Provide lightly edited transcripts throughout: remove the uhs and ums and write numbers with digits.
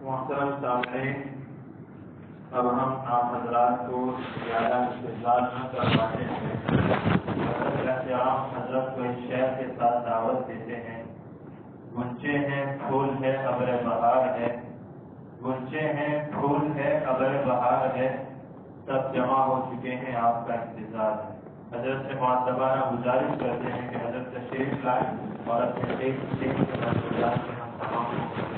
محترم سامعین، اب ہم آپ حضرات کو زیادہ انتظار نہ کرواتے ہیں، حضرت کو اس شعر کے ساتھ دعوت دیتے ہیں۔ گنچے ہیں پھول ہے ابر بہار ہے، گنچے ہیں پھول ہے ابر بہار ہے، سب جمع ہو چکے ہیں آپ کا انتظار ہے۔ حضرت سے معتبانہ گزارش کرتے ہیں کہ حضرت تشریف لائیں اور اپنے ایک کے منصوبات میں ہم تمام کو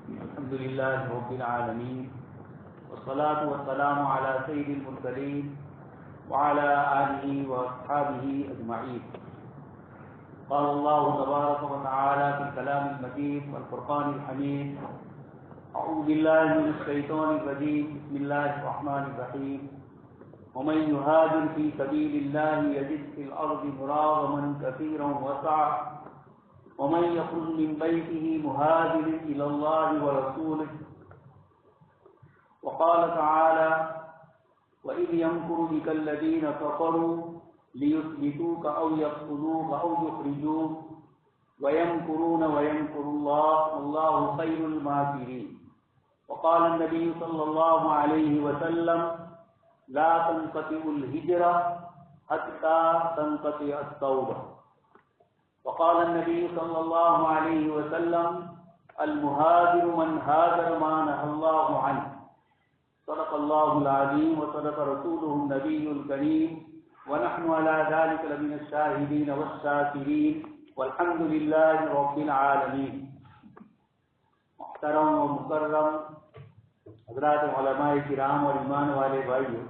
الحمدللہ رب العالمین والصلاة والسلام علی سید المرسلین وعلی آلہ واصحابہ اجمعین۔ قال اللہ تبارک وتعالی فی الکلام المجید والفرقان الحمید، اعوذ باللہ من الشیطان الرجیم، بسم اللہ الرحمن الرحیم۔ ومن يهاجر في سبيل الله يجد في الأرض مراغما كثيرا وسعا ومن يخرج من بيته مهاجر إلى الله ورسوله، وقال تعالى وإذ يمكر بك الذين كفروا ليثبتوك أو يقتلوك أو يخرجوك ويمكرون ويمكر الله والله خير الماكرين، وقال النبي صلى الله عليه وسلم لا تنقطع الهجرة حتى تنقطع التوبة، وقال النبي صلى الله عليه وسلم المهاجر من هاجر ما نهى الله عنه، صدق الله العظيم وصدق رسوله النبي الكريم، ونحن على ذلك لمن الشاهدين والشاكرين والحمد لله رب العالمين۔ محترم و مکرم حضرات علماء کرام اور ایمان والے بھائیوں،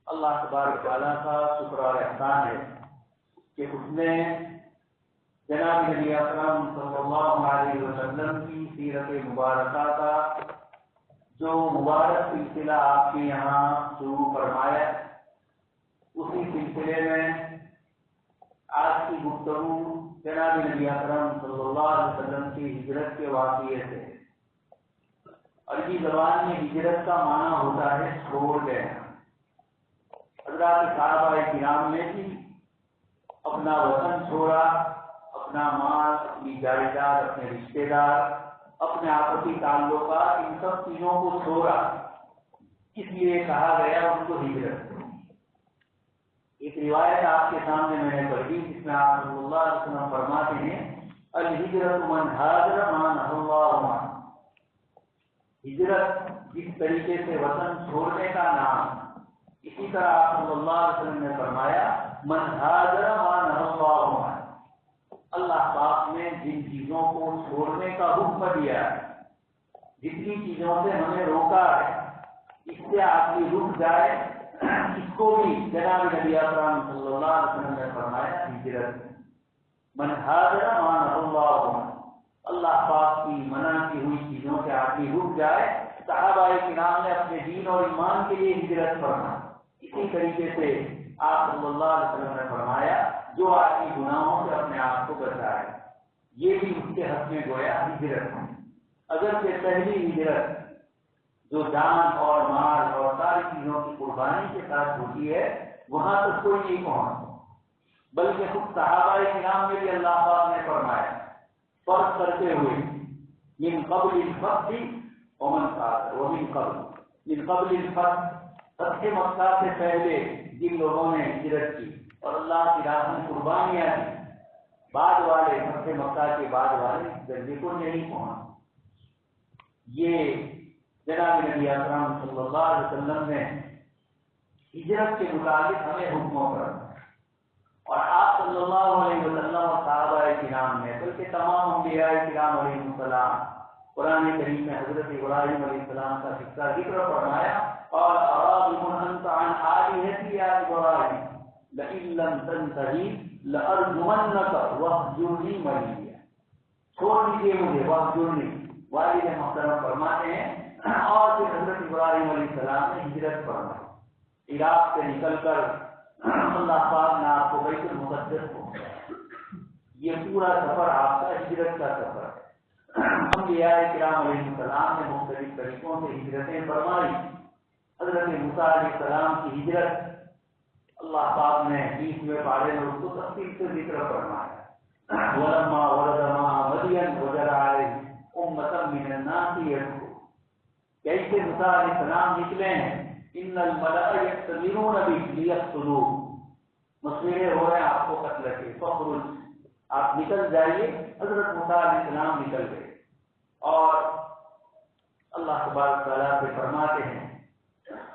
اللہ تبارک تعالیٰ کا شکر اور احسان ہے کہ اس نے جناب نبی اکرم صلی اللہ علیہ وسلم کی سیرت مبارکہ کا جو مبارک سلسلہ آپ کے یہاں شروع فرمایا، اسی سلسلے میں آج کی گفتگو جناب نبی اکرم صلی اللہ علیہ وسلم کی ہجرت کے واقعے سے۔ عربی زبان میں ہجرت کا معنی ہوتا ہے چھوڑ دینا۔ حضرات صحابہ کرام نے بھی اپنا وطن چھوڑا، اپنا مال، اپنی جائیداد، اپنے رشتے دار، اپنے آپسی تعلقات، ان سب چیزوں کو چھوڑا، اس لیے کہا گیا ان کو ہجرت۔ ایک روایت آپ کے سامنے میں نے پڑھی جس میں آپ صلی اللہ علیہ وسلم فرماتے ہیں الہجرت من ہاجر ما نہی اللہ عنہ، ہجرت جس طریقے سے وطن چھوڑنے کا نام، اسی طرح آپ صلی اللہ علیہ وسلم نے فرمایا من ہاجر ما نہی اللہ عنہ، اللہ پاک نے جن چیزوں کو چھوڑنے کا حکم دیا ہے، جتنی چیزوں سے ہمیں روکا ہے، اس سے آپ کی رک جائے، اس کو بھی جناب نبی اکرم صلی اللہ علیہ وسلم نے فرمایا ہجرت۔ من ہاجر ما نہی اللہ عنہ، اللہ پاک کی منع کی ہوئی چیزوں سے آدمی رک جائے۔ صحابہ کرام نے اپنے دین اور ایمان کے لیے ہجرت فرمائی۔ اسی طریقے سے آپ صلی اللہ علیہ وسلم نے فرمایا جو آدمی گناہوں سے اپنے آپ کو بچائے، یہ بھی اس کے حق میں گویا ہجرت ہے۔ اگر کہ پہلی ہجرت جو جان اور مال اور ساری چیزوں کی قربانی کے ساتھ ہوتی ہے، وہاں تک کوئی نہیں پہنچتا، بلکہ خود صحابہ کرام میں بھی اللہ پاک نے فرمایا فرق کرتے ہوئے من قبل الفتح ومن قاتل ومن قبل، من قبل الفتح فتح مکہ سے پہلے جن لوگوں نے ہجرت کی اور اللہ کی راہ میں قربانیاں دی، بعد والے فتح مکہ کے بعد والے درجے کو نہیں پہنچ۔ یہ جناب نبی اکرم صلی اللہ علیہ وسلم نے ہجرت کے متعلق ہمیں حکموں پر، اور آپ صلی اللہ علیہ وسلم اور صحابہ کرام نے بلکہ تمام انبیاء کرام علیہ السلام قرآن کریم میں حضرت ابراہیم علیہ السلام کا قصہ ذکر فرمایا اور اراغب انت عن آلہتی یا ابراہیم لئن لم تنتہی لأرجمنک واہجرنی ملیہ، چھوڑ دیجیے مجھے، واہجرنی والد محترم فرماتے ہیں۔ اور پھر حضرت ابراہیم علیہ السلام نے ہجرت فرمائی، عراق سے نکل کر اللہ پاک نے آپ کو بیت المقدس پہنچایا۔ یہ پورا سفر آپ کا ہجرت کا سفر ہے۔ انبیاء کرام علیہ السلام نے مختلف طریقوں سے ہجرتیں فرمائی۔ حضرت موسیٰ علیہ السلام کی ہجرت اللہ پاک نے 20ویں پارے میں اس کو تفصیل سے ذکر فرمایا۔ وَلَمَّا وَرَدَ مَعَ مَدْيَنَ وَجَدَ عَلَيْهِ أُمَّةً مِّنَ النَّاسِ يَدْعُونَ، کیسے موسیٰ علیہ السلام نکلے ہیں، ان الملأ یأتمرون بک لیقتلوک، مشورے ہو رہے ہیں آپ کو قتل کے، فخرج، آپ نکل جائیے۔ حضرت موسیٰ علیہ السلام نکل گئے اور اللہ تبارک تعالیٰ سے فرماتے ہیں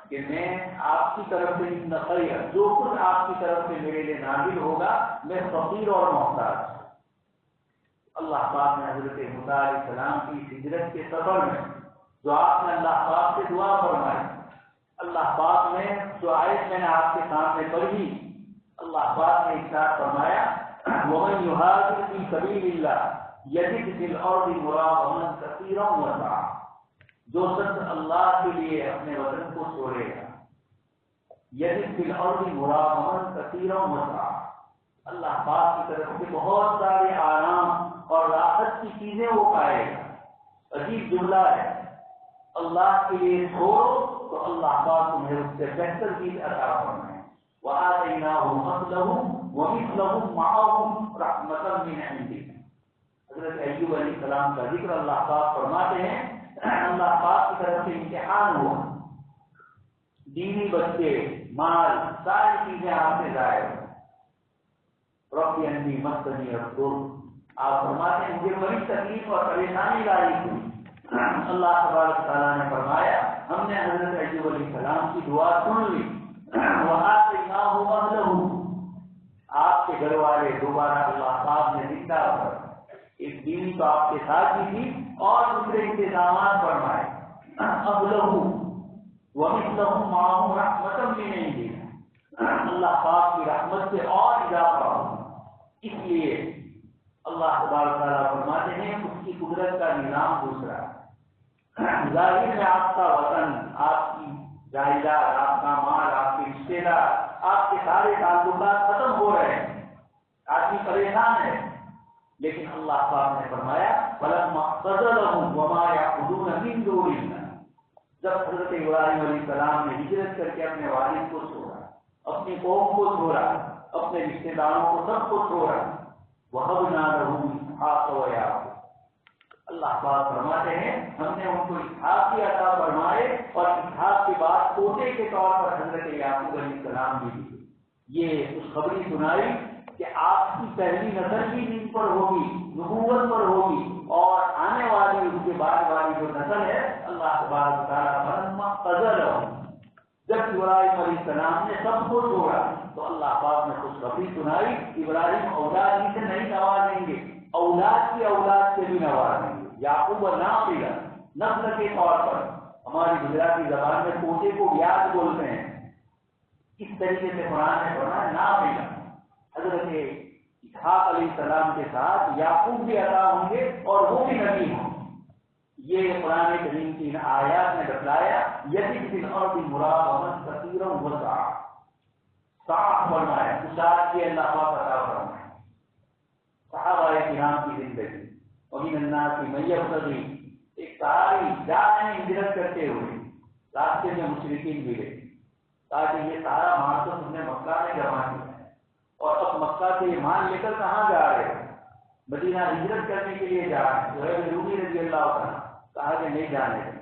کہ میں آپ کی طرف سے ان خیر، جو کچھ آپ کی طرف سے میرے لیے نازل ہوگا، میں فقیر اور محتاج ہوں۔ اللہ پاک نے حضرت موسیٰ علیہ السلام کی ہجرت کے سفر میں جو آپ نے اللہ پاک سے دعا فرمائی، اللہ پاک نے جو آیت میں نے آپ کے سامنے پڑھی، اللہ پاک نے ارشاد فرمایا وَمَن يُهَاجِرْ فِي سَبِيلِ اللَّهِ يَجِدْ فِي الْأَرْضِ مُرَاغَمًا كَثِيرًا وَسَعًا، جو شخص اللہ کے لیے اپنے وطن کو چھوڑے گا، یجد فی الارض مراغما کثیرا وسعا، اللہ پاک کی طرف سے بہت سارے آرام اور راحت کی چیزیں وہ پائے گا۔ عجیب جملہ ہے، اللہ کے لیے چھوڑو تو اللہ پاک تمہیں اس سے بہتر چیز عطا فرمائے۔ وَآتَيْنَاهُ أَهْلَهُ وَمِثْلَهُم مَّعَهُمْ رَحْمَةً مِّنْ عِندِنَا۔ حضرت ایوب علیہ السلام کا ذکر اللہ پاک فرماتے ہیں اللہ پاک کی طرف سے امتحان ہوا، بیوی بچے مال ساری چیزیں آپ سے ظاہر ہو، رب انی مسنی الضر، آپ فرماتے ہیں مجھے بڑی تکلیف اور پریشانی لاحق ہوئی۔ اللہ تبارک تعالیٰ نے فرمایا ہم نے حضرت ایوب علیہ السلام کی دعا سن لی، وآتیناہ اہلہ، آپ کے گھر والے دوبارہ اللہ پاک نے زندہ کر، ایک بیوی تو آپ کے ساتھ ہی تھی اور دوسرے انتظامات فرمائے، اہلہ وَمِثْلَهُمْ مَعَهُمْ رَحْمَةً مِّنْ عِندِنَا، اللہ پاک کی رحمت سے اور اضافہ ہو۔ اس لیے اللہ تبارک تعالیٰ فرماتے ہیں اس کی قدرت کا نظام دوسرا ہے۔ ظاہر میں آپ کا وطن، آپ کی جائیداد، آپ کا مال، آپ کے رشتے دار، آپ کے سارے تعلقات ختم ہو رہے ہیں، آدمی پریشان ہے، لیکن اللہ پاک نے فرمایا فَلَمَّا اعْتَزَلَهُمْ وَمَا يَعْبُدُونَ مِن دُونِ اللَّهِ، جب حضرت ابراہیم علیہ السلام نے ہجرت کر کے اپنے والد کو چھوڑا، اپنی قوم کو چھوڑا، اپنے رشتے داروں کو سب کو چھوڑا، وَهَبْنَا لَهُ إِسْحَاقَ وَيَعْقُوبَ، اللہ پاک فرماتے ہیں ہم نے ان کو اسحاق کی عطا فرمائے اور اسحاق کے بعد پوتے کے طور پر حضرت یعقوب علیہ السلام بھی دی۔ یہ خوشخبری سنائی کہ آپ کی پہلی نسل بھی دین پر ہوگی، نبوت پر ہوگی، اور آنے والی اس کے بعد والی جو نسل ہے اللہ تبارک تعالیٰ جب ابراہیم علیہ السلام نے سب کو چھوڑا تو اللہ پاک نے خوشخبری سنائی ابراہیم اولاد ہی سے نہیں نوازیں گے، اولاد کی اولاد سے بھی نوازیں گے۔ یعقوب ناقلا، نسل کے طور پر، ہماری گجراتی زبان میں پوتے کو یاد بولتے ہیں، اس طریقے سے قرآن نے فرمایا ناقلا، حضرت اسحاق علیہ السلام کے ساتھ یعقوب بھی عطا ہوں گے اور وہ بھی نبی ہوں گے۔ یہ قرآن کریم کی آیات نے بتلایا یجد فی الارض مراغما کثیرا وسعا، صاف فرمایا اشارت کی اللہ پاک عطا فرمایا۔ صحابہ کرام کی زندگی ومن الناس من یبتغی، ایک ساری جانے ہجرت کرتے ہوئے راستے میں مشرکین ملے، تاکہ یہ سارا مال تو تم نے مکہ میں جمع کیا ہے اور اب مکہ سے یہ مال لے کر کہاں جا رہے ہیں؟ مدینہ ہجرت کرنے کے لیے جا رہے ہیں۔ سہیب رومی رضی اللہ عنہ کہا کہ نہیں جانے دیں۔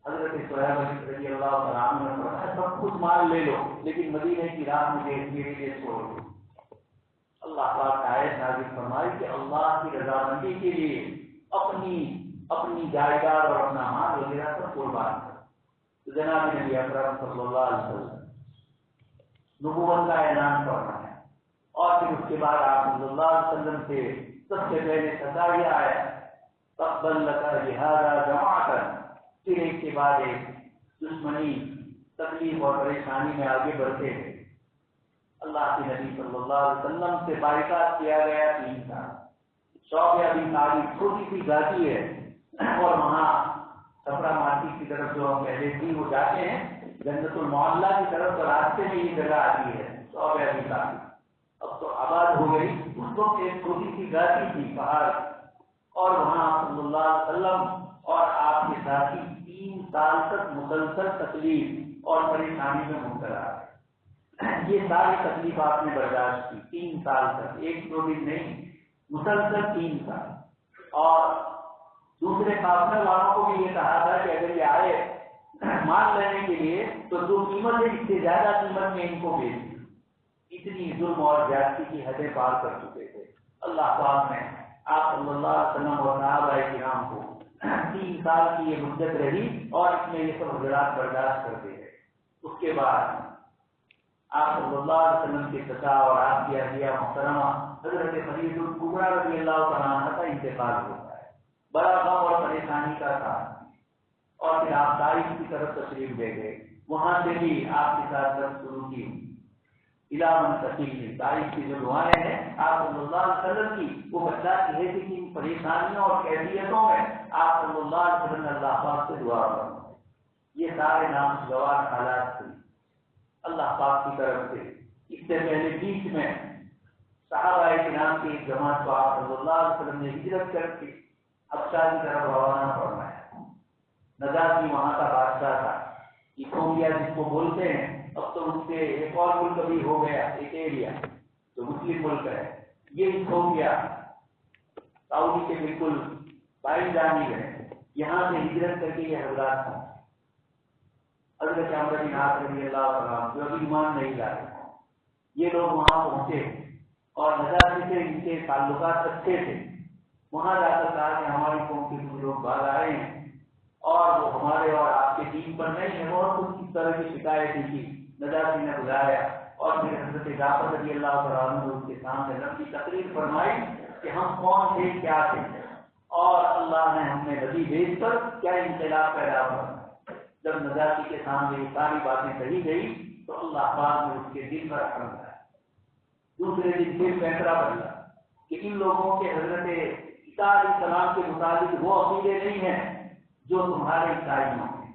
حضرت سہیب رضی اللہ عنہ نے فرمایا سب کچھ مال لے لو لیکن مدینے کی راہ مجھے میرے لیے چھوڑ دو۔ اللہ پاک نے آیت نازل فرمائی کہ اللہ کی رضامندی کے لیے اپنی جائیداد اور اپنا مال وغیرہ سب قربان کر۔ جناب نبی اکرم صلی اللہ علیہ وسلم نبوت کا اعلان فرمایا اور پھر اس کے بعد آپ صلی اللہ علیہ وسلم سے سب سے پہلے سزائیہ آیا تقبل لک لہذا جماعتا، پھر ایک کے بعد ایک دشمنی، تکلیف اور پریشانی میں آگے بڑھتے ہیں۔ اللہ کے نبی صلی اللہ علیہ وسلم سے بائیکاٹ کیا گیا 3 سال۔ شوق ابی طالب چھوٹی سی گھاٹی ہے اور وہاں سفرا مارکی کی طرف جو ہم پہلے تھی وہ جاتے ہیں، جنت المعلا کی طرف راستے میں یہ جگہ آتی ہے صوب ابی طالب، اب تو آباد ہو گئی، اس وقت ایک چھوٹی سی گاڑی تھی پہاڑ، اور وہاں صلی اللہ علیہ وسلم اور آپ کے ساتھی 3 سال تک مسلسل تکلیف اور پریشانی میں مبتلا رہے۔ یہ ساری تکلیف آپ نے برداشت کی 3 سال تک، 1-2 دن نہیں، مسلسل 3 سال۔ اور دوسرے قافلے والوں کو بھی یہ کہا تھا کہ اگر یہ آئے مال لینے کے لیے تو جو قیمت ہے اس سے زیادہ قیمت میں ان کو بیچ دیں۔ اتنی ظلم اور زیادتی کی حدیں پار کر چکے تھے۔ اللہ پاک نے آپ صلی اللہ علیہ وسلم اور صحابہ کرام کو 3 سال کی یہ مدت رہی اور اس میں یہ سب حضرات برداشت کرتے رہے۔ اس کے بعد آپ صلی اللہ علیہ وسلم کے چچا اور آپ کی اہلیہ محترمہ حضرت خدیجہ الکبریٰ رضی اللہ تعالیٰ عنہا کا انتقال ہوتا ہے۔ بڑا غم اور پریشانی کا تھا، اور پھر آپ طائف کی طرف تشریف لے گئے، وہاں سے بھی آپ کے ساتھ درس شروع کی علاوہ تقریب طائف کی جو دعائیں ہیں آپ صلی اللہ علیہ وسلم کی، وہ بتلاتی ہے کہ ان پریشانیوں اور کیفیتوں میں آپ صلی اللہ علیہ وسلم نے اللہ پاک سے دعا کرنا۔ یہ سارے نامگوار حالات تھے اللہ پاک کی طرف سے۔ اس سے پہلے بیچ میں صحابہ کرام کی ایک جماعت کو آپ صلی اللہ علیہ وسلم نے ہجرت کر کے حبشہ کی طرف روانہ فرمایا۔ نجاشی وہاں کا بادشاہ تھا، ایتھوپیا جس کو بولتے ہیں، اب تو ان سے ایک اور ملک بھی ہو گیا، ایک ایریا جو مسلم ملک ہے، یہ ایتھوپیا سعودی کے بالکل بائیں جانب ہے۔ یہاں سے ہجرت کر کے یہ حضرات تھا حضرت عمرو بن عاص رضی اللہ عنہ جو ابھی ایمان نہیں لائے، یہ لوگ وہاں پہنچے اور نجاشی سے ان کے تعلقات اچھے تھے۔ وہاں جا کر کہا کہ ہماری قوم کے کچھ لوگ باہر آئے ہیں اور وہ ہمارے اور آپ کے دین پر نہیں ہے، اور کچھ اس طرح کی شکایتیں کی۔ نجاشی نے بلایا اور پھر حضرت جعفر رضی اللہ عنہ نے اس کے سامنے لمبی تقریر فرمائی کہ ہم کون تھے، کیا تھے، اور اللہ نے ہم نے نبی بھیج کر کیا انقلاب پیدا کرنا۔ جب نجاشی کے سامنے یہ ساری باتیں کہی گئی تو اللہ پاک نے اس کے دل پر رحم کیا۔ دوسرے دن پھر فیصلہ بدلا کہ ان لوگوں کے حضرت عیسیٰ علیہ السلام کے مطابق وہ عقیدے نہیں ہیں جو تمہارے عیسائیوں ہیں۔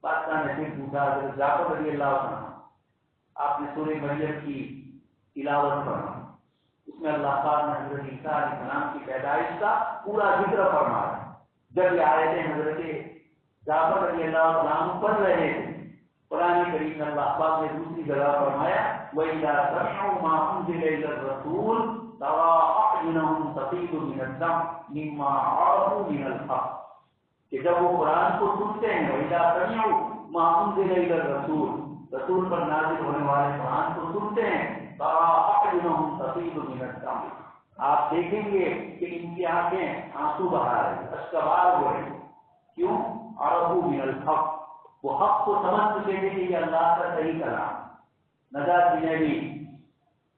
بادشاہ نے پھر پوچھا، حضرت جعفر رضی اللہ عنہ آپ نے سورہ مریم کی تلاوت فرمائی، اس میں اللہ پاک نے حضرت عیسیٰ علیہ السلام کی پیدائش کا پورا ذکر فرمایا۔ جب یہ آیتیں حضرت جعفر رضی اللہ عنہ پڑھ رہے تھے، قرآن کریم میں اللہ پاک نے دوسری جگہ فرمایا وَإِذَا سَمِعُوا مَا أُنزِلَ إِلَى الرَّسُولِ تَرَىٰ أَعْيُنَهُمْ تَفِيضُ مِنَ الدَّمْعِ مِمَّا عَرَفُوا مِنَ الْحَقِّ، کہ جب وہ قرآن کو سنتے ہیں وَإِذَا سَمِعُوا مَا أُنزِلَ إِلَى الرَّسُولِ، رسول پر نازل ہونے والے قرآن کو سنتے ہیں، تَرَىٰ أَعْيُنَهُمْ تَفِيضُ مِنَ الدَّمْعِ، آپ دیکھیں گے کہ ان کی آنکھیں آنسو بہا رہی، اشکبار ہو رہی۔ کیوں؟ عرفوا من الحق، وہ حق کو سمجھ چکے تھے کہ یہ اللہ کا صحیح کلام۔ نجاشی نے بھی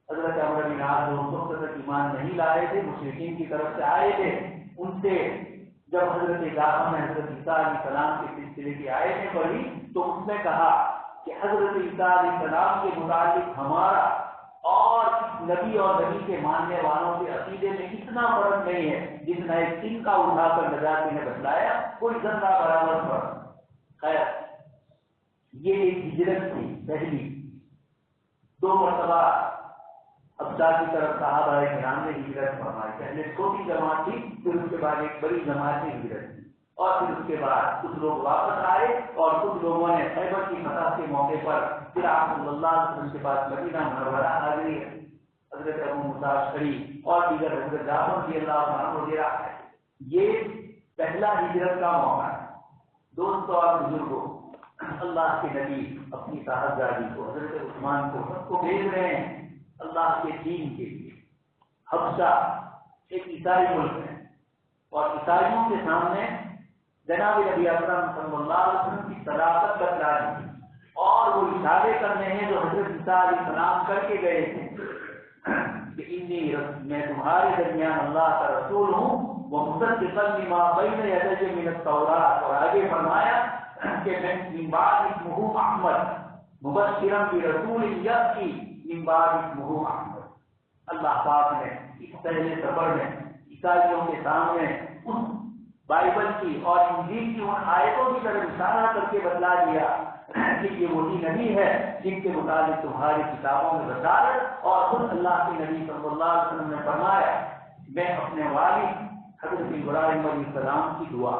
حضرت عمرو بن عاص جو اس وقت تک ایمان نہیں لائے تھے، مشرکین کی طرف سے آئے تھے، ان سے جب حضرت جعفر نے حضرت عیسیٰ علیہ السلام کے سلسلے کی آیتیں پڑھی تو اس نے کہا کہ حضرت عیسیٰ علیہ السلام کے متعلق ہمارا اور نبی اور نبی کے ماننے والوں کے عقیدے میں اتنا فرق نہیں ہے جتنا ایک دن کا اٹھا کر نجاشی نے بتلایا، کوئی ذرہ برابر فرق۔ خیر، یہ ایک ہجرت تھی پہلی، 2 مرتبہ حبشہ کی طرف صحابہ کرام نے ہجرت فرمائی۔ پہلے چھوٹی جماعت تھی، پھر اس کے بعد ایک بڑی جماعت نے ہجرت کی، اور پھر اس کے بعد کچھ لوگ واپس آئے اور کچھ لوگوں نے خیبر کی فتح کے موقع پر پھر آپ صلی اللہ علیہ وسلم کے پاس مدینہ منورہ آ گئی، حضرت ابو موسیٰ اشعری اور دیگر حضرت جعفر رضی اللہ عنہ وغیرہ ہے۔ یہ پہلا ہجرت کا موقع ہے۔ دوستوں اور بزرگوں، اللہ کے نبی اپنی صاحبزادی کو حضرت عثمان کو سب کو بھیج رہے ہیں اللہ کے دین کے لیے۔ حبشہ ایک عیسائی ملک ہے اور عیسائیوں کے سامنے جناب نبی اکرم صلی اللہ علیہ وسلم کی صداقت بتلا دی اور وہ اشارے کرنے ہیں جو حضرت عیسیٰ علیہ السلام کر کے گئے تھے کہ میں تمہارے درمیان اللہ کا رسول ہوں، وہ مصدقا لما بین یدی من التوراۃ، اور آگے فرمایا کہ میں من بعد اسمہ احمد مبشرا برسول یأتی من بعد اسمہ احمد۔ اللہ پاک نے اس پہلے سفر میں عیسائیوں کے سامنے اس بائبل کی اور انجیل کی ان آیتوں کی طرف اشارہ کر کے بتلا دیا کہ یہ وہی نبی ہے جن کے متعلق تمہاری کتابوں میں بشارت، اور خود اللہ کے نبی صلی اللہ علیہ وسلم نے فرمایا میں اپنے والد حضرت ابراہیم علیہ السلام کی دعا،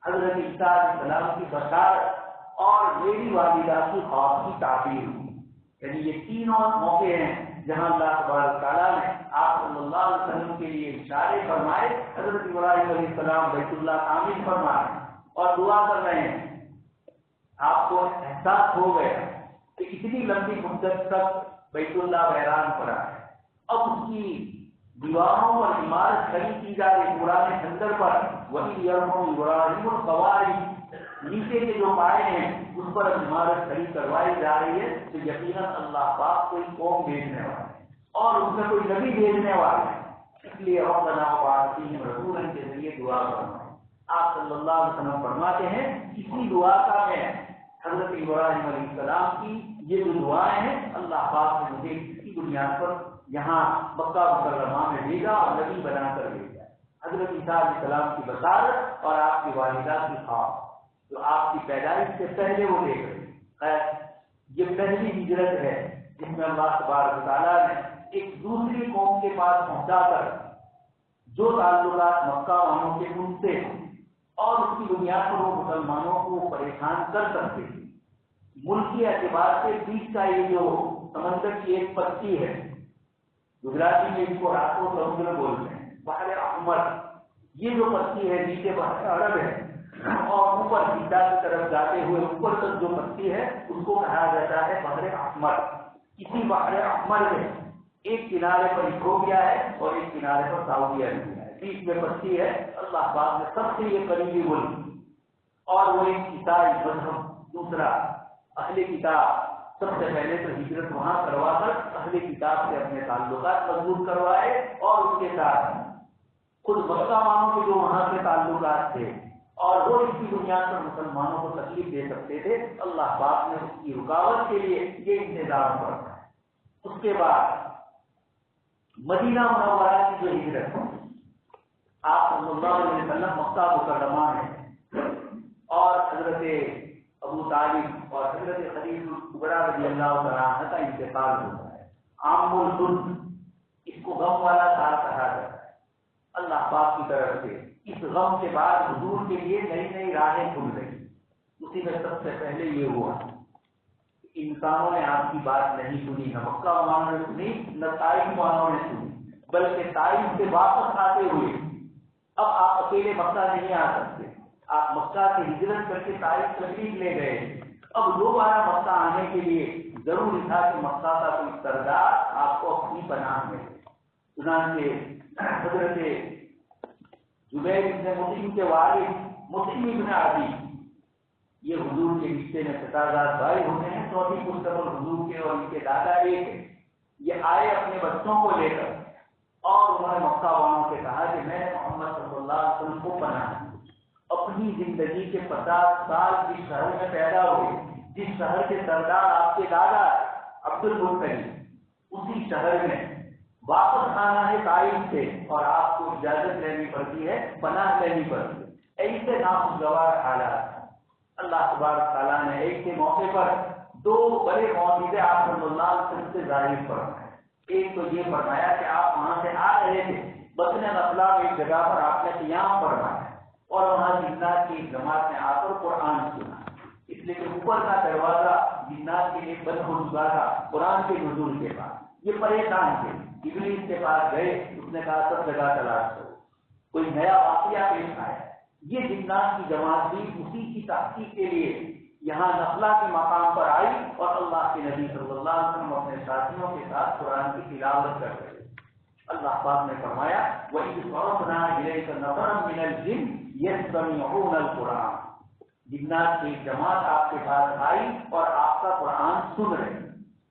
حضرت عیسیٰ علیہ السلام کی بشارت اور میری والدہ کی خواب کی تعبیر ہوں. یعنی یہ تینوں موقع ہیں جہاں اللہ تبارک تعالیٰ نے آپ صلی اللہ علیہ وسلم کے لیے اشارے فرمائے. حضرت ابراہیم علیہ السلام بیت اللہ تعمیر فرمائے اور دعا کر رہے ہیں. آپ کو احساس ہو گیا کہ اتنی لمبی مدت تک بیت اللہ ویران پڑا ہے، اب اس کی دیواروں پر عمارت کھڑی کی جا رہی پرانے کھنڈر پر. وہی یرمو ابراہیم القواعد، نیچے کے جو پائے ہیں اس پر عمارت کھڑی کروائی جا رہی ہے. تو یقیناً اللہ پاک کوئی قوم بھیجنے والا ہے اور اس میں کوئی نبی بھیجنے والا ہے. اس لیے ربنا وابعث فیہم رسولا کے ذریعے دعا کرنا. آپ صلی اللہ علیہ وسلم فرماتے ہیں اسی دعا کا میں حضرت ابراہیم علیہ السلام کی یہ جو دعائیں ہیں اللہ پاک نے مجھے اس کی بنیاد پر یہاں مکہ مکرمہ میں بھیجا اور نبی بنا کر بھیجا. حضرت عیسیٰ علیہ السلام کی بشارت اور آپ کی والدہ کی خواب جو آپ کی پیدائش سے پہلے وہ دیکھ رہے. خیر یہ پہلی ہجرت ہے جس میں اللہ تبارک تعالیٰ نے ایک دوسری قوم کے پاس پہنچا کر جو تعلقات مکہ والوں کے ان سے اور اس کی بنیاد پر وہ مسلمانوں کو پریشان کر سکتے تھے. ملکی اعتبار سے بیچ کا یہ جو سمندر کی ایک پٹی ہے، گجراتی میں اس کو راتوں سمندر بولتے ہیں، بحر احمر. یہ جو پٹی ہے نیچے بحر عرب ہے اور اوپر سیدھا کی طرف جاتے ہوئے اوپر تک جو پٹی ہے اس کو کہا جاتا ہے بحر احمر. اسی بحر احمر میں ایک کنارے پر ایتھوپیا ہے اور ایک کنارے پر سعودی عربیہ ہے، بیچ میں پٹی ہے. اللہ پاک نے سب سے یہ قریبی ملک اور وہ ایک عیسائی مذہب، دوسرا اہل کتاب، سب سے پہلے تو ہجرت وہاں کروا کر اہل کتاب سے اپنے تعلقات مضبوط کروائے اور اس کے ساتھ خود مکہ والوں کے جو وہاں کے تعلقات تھے اور وہ اس کی بنیاد پر مسلمانوں کو تکلیف دے سکتے تھے. اللہ پاک نے اس کی رکاوٹ کے لیے یہ انتظام کرنا ہے. اس کے بعد مدینہ منورہ کی جو ہجرت آپ صلی اللہ علیہ وسلم مکہ مکرمہ میں اور حضرت ابو طالب اور حضرت خدیجہ کبریٰ رضی اللہ تعالیٰ عنہ کا انتقال ہوتا ہے. عام الغم، اس کو غم والا سال کہا جاتا ہے اللہ پاک کی طرف سے. اس غم کے بعد حضور کے لیے نئی نئی راہیں کھل گئی. اسی میں سب سے پہلے یہ ہوا انسانوں نے آپ کی بات نہیں سنی، نہ مکہ والوں نے سنی نہ طائف والوں نے سنی، بلکہ طائف سے واپس آتے ہوئے اب آپ اکیلے مکہ نہیں آ سکتے. آپ مکہ سے ہجرت کر کے طائف تشریف لے گئے. اب دوبارہ مکہ آنے کے لیے ضروری تھا کہ مکہ کا کوئی سردار آپ کو اپنی پناہ ملے. چنانچہ حضرت زبیر بن مطعم کے والد مطعم بن عدی، یہ حضور کے رشتے میں ستازاد بھائی ہوتے ہیں، چوتھی مستقبل حضور کے اور ان کے دادا ایک ہے. یہ آئے اپنے بچوں کو لے کر اور انہوں نے مکہ والوں سے کہا کہ میں محمد صلی اللہ علیہ وسلم کو پناہ دوں. اپنی زندگی کے 50 سال جس شہر میں پیدا ہوئے، جس شہر کے سردار آپ کے دادا عبد المطلب، اسی شہر میں واپس آنا ہے طائف سے اور آپ کو اجازت لینی پڑتی ہے، پناہ لینی پڑتی ہے. ایسے ناخوشگوار حالات. اللہ تبارک تعالیٰ نے ایک کے موقع پر دو بڑے معجزے آپ صلی اللہ علیہ وسلم سے ظاہر فرمائے. ایک تو یہ فرمایا کہ آپ وہاں سے آ رہے تھے، بطن نخلا میں ایک جگہ پر آپ نے قیام فرمایا اور وہاں جنات کی ایک جماعت نے آ کر قرآن سنا. اس لیے کہ اوپر کا دروازہ جنات کے لیے بند ہو چکا تھا قرآن کے نزول کے بعد. یہ پریشان تھے، ابلیس کے پاس گئے، اس نے کہا سب جگہ تلاش کرو، کوئی نیا واقعہ پیش آیا. یہ جنات کی جماعت بھی اسی کی تحقیق کے لیے یہاں نخلا کے مقام پر آئی اور اللہ کے نبی صلی اللہ علیہ وسلم اپنے ساتھیوں کے ساتھ قرآن کی تلاوت کر رہے. اللہ پاک نے فرمایا وَإِذْ صَرَفْنَا إِلَيْكَ نَفَرًا مِنَ الْجِنِّ يَسْتَمِعُونَ الْقُرْآنَ. جنات کی جماعت آپ کے پاس آئی اور آپ کا قرآن سن رہے.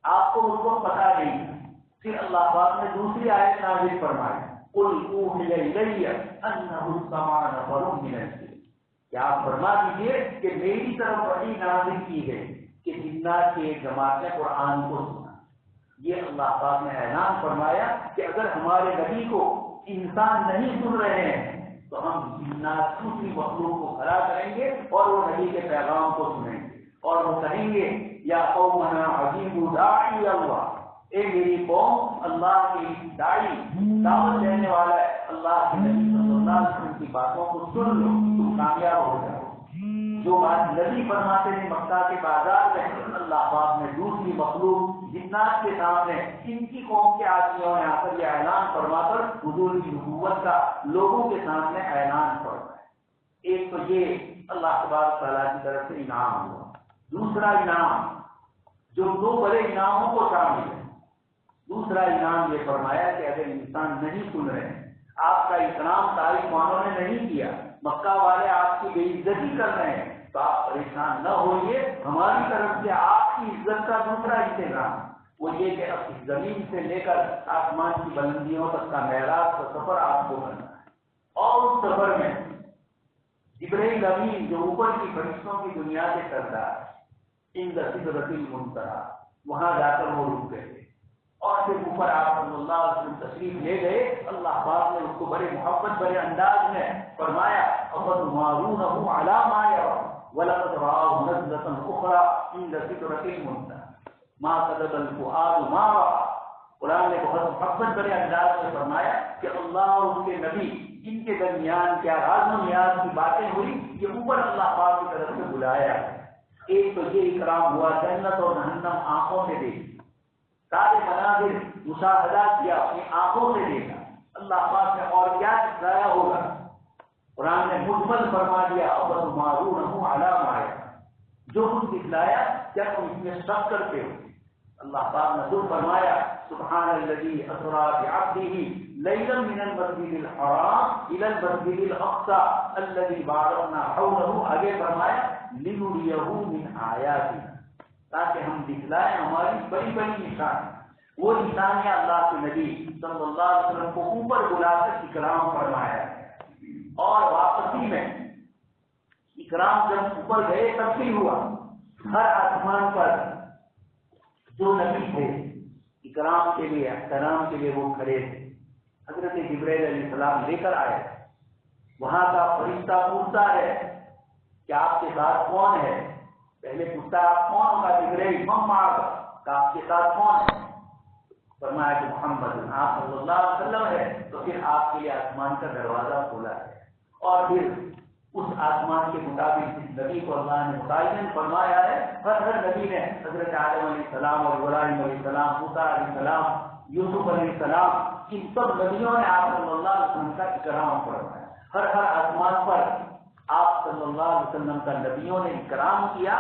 آپ کو اس کو پتہ نہیں تھا. پھر اللہ پاک نے دوسری آیت نازل فرمائی قُلْ أُوحِيَ إِلَيَّ أَنَّهُ اسْتَمَعَ نَفَرٌ مِنَ الْجِنِّ. کیا آپ فرما دیجیے کہ میری طرف وحی نازل کی ہے کہ جنات کی ایک جماعت نے قرآن کو سنا. یہ اللہ پاک نے اعلان فرمایا کہ اگر ہمارے نبی کو انسان نہیں سن رہے ہیں تو ہم جنات دوسری مخلوق کو کھڑا کریں گے اور وہ نبی کے پیغام کو سنیں گے اور وہ کہیں گے یا قومنا عجیب داعی اللہ، اے میری قوم اللہ کی داعی دعوت دینے والا ہے، اللہ کے نبی صلی اللہ علیہ وسلم کی باتوں کو سن لو، تم کامیاب ہو جاؤ۔ جو بات نبی فرماتے ہیں مکہ کے بازار میں، اللہ پاک نے دوسری مخلوق جنات کے سامنے ان کی قوم کے آدمیوں نے آ کر یہ اعلان فرما کر حضور کی نبوت کا لوگوں کے سامنے اعلان فرمایا۔ ایک تو یہ اللہ تبارک تعالیٰ کی طرف سے انعام ہوا۔ دوسرا انعام جو دو بڑے انعاموں کو شامل ہے، دوسرا انعام یہ فرمایا کہ اگر انسان نہیں سن رہے ہیں، آپ کا اکرام تاریخ والوں نے نہیں کیا، مکہ والے آپ کی بے عزتی کر رہے ہیں، تو آپ پریشان نہ ہوئیے، ہماری طرف سے آپ کی عزت کا دوسرا انتظام وہ یہ کہ اب اس زمین سے لے کر آسمان کی بلندیوں تک کا معراج کا سفر آپ کو کرنا ہے، اور اس سفر میں جبرائیل امین جو اوپر کی فرشتوں کی دنیا سے کرتا ہے، عند سدرۃ المنتہی، وہاں جا کر وہ رک گئے، اور پھر اوپر آپ صلی اللہ علیہ وسلم تشریف لے گئے۔ اللہ پاک نے اس کو بڑے محبت بڑے انداز میں فرمایا أَفَتُمَارُونَهُ عَلَى مَا يَرَىٰ وَلَقَدْ رَآهُ نَزْلَةً أُخْرَىٰ عِندَ سِدْرَةِ الْمُنتَهىٰ مَا كَذَبَ الْفُؤَادُ مَا رَأَىٰ۔ قرآن نے بہت محبت بڑے انداز میں فرمایا کہ اللہ اور اس کے نبی ان کے درمیان کیا راز و نیاز کی باتیں ہوئی، یہ اوپر اللہ پاک کی طرف سے بلایا ہے۔ ایک تو یہ اکرام ہوا، جنت اور جہنم آنکھوں سے دیکھی، سارے مناظر مشاہدہ کیا، اپنی آنکھوں سے دیکھا، اللہ پاک نے اور کیا دکھایا ہوگا۔ قرآن نے مجمل فرما دیا أَفَتُمَارُونَهُ عَلَىٰ مَا يَرَىٰ، جو کچھ دکھلایا کیا تم اس میں شک کرتے ہو؟ اللہ پاک نے خود فرمایا سبحان الذی اسری بعبدہ لیلا من المسجد الحرام الى المسجد الاقصى الذی بارکنا حولہ، آگے فرمایا لنریہ من آیاتنا، تاکہ ہم دکھلائیں ہماری بڑی بڑی نشان، وہ نشانیاں اللہ کے نبی صلی اللہ علیہ وسلم کو اوپر بلا کر اکرام فرمایا۔ اور واپسی میں اکرام جب اوپر گئے تب بھی ہوا، ہر آسمان پر جو نبی تھے اکرام کے لیے احترام کے لیے وہ کھڑے تھے، حضرت جبرائیل علیہ السلام لے کر آئے، وہاں کا فرشتہ پوچھتا ہے کہ آپ کے ساتھ کون ہے، پہلے پوچھتا آپ کون ہوگا، جبرائیل من معک، کہ آپ کے ساتھ کون ہے، فرمایا کہ محمد، آپ صلی اللہ علیہ وسلم ہے، تو پھر آپ کے لیے آسمان کا دروازہ کھولا ہے، اور پھر اس آسمان کے مطابق جس نبی کو اللہ نے متعین فرمایا ہے، ہر نبی نے حضرت آدم علیہ السلام اور ابراہیم علیہ السلام، موسیٰ علیہ السلام، یوسف علیہ السلام، ان سب نبیوں نے آپ صلی اللہ علیہ وسلم کا اکرام فرمایا۔ ہر آسمان پر آپ صلی اللہ علیہ وسلم کا نبیوں نے اکرام کیا۔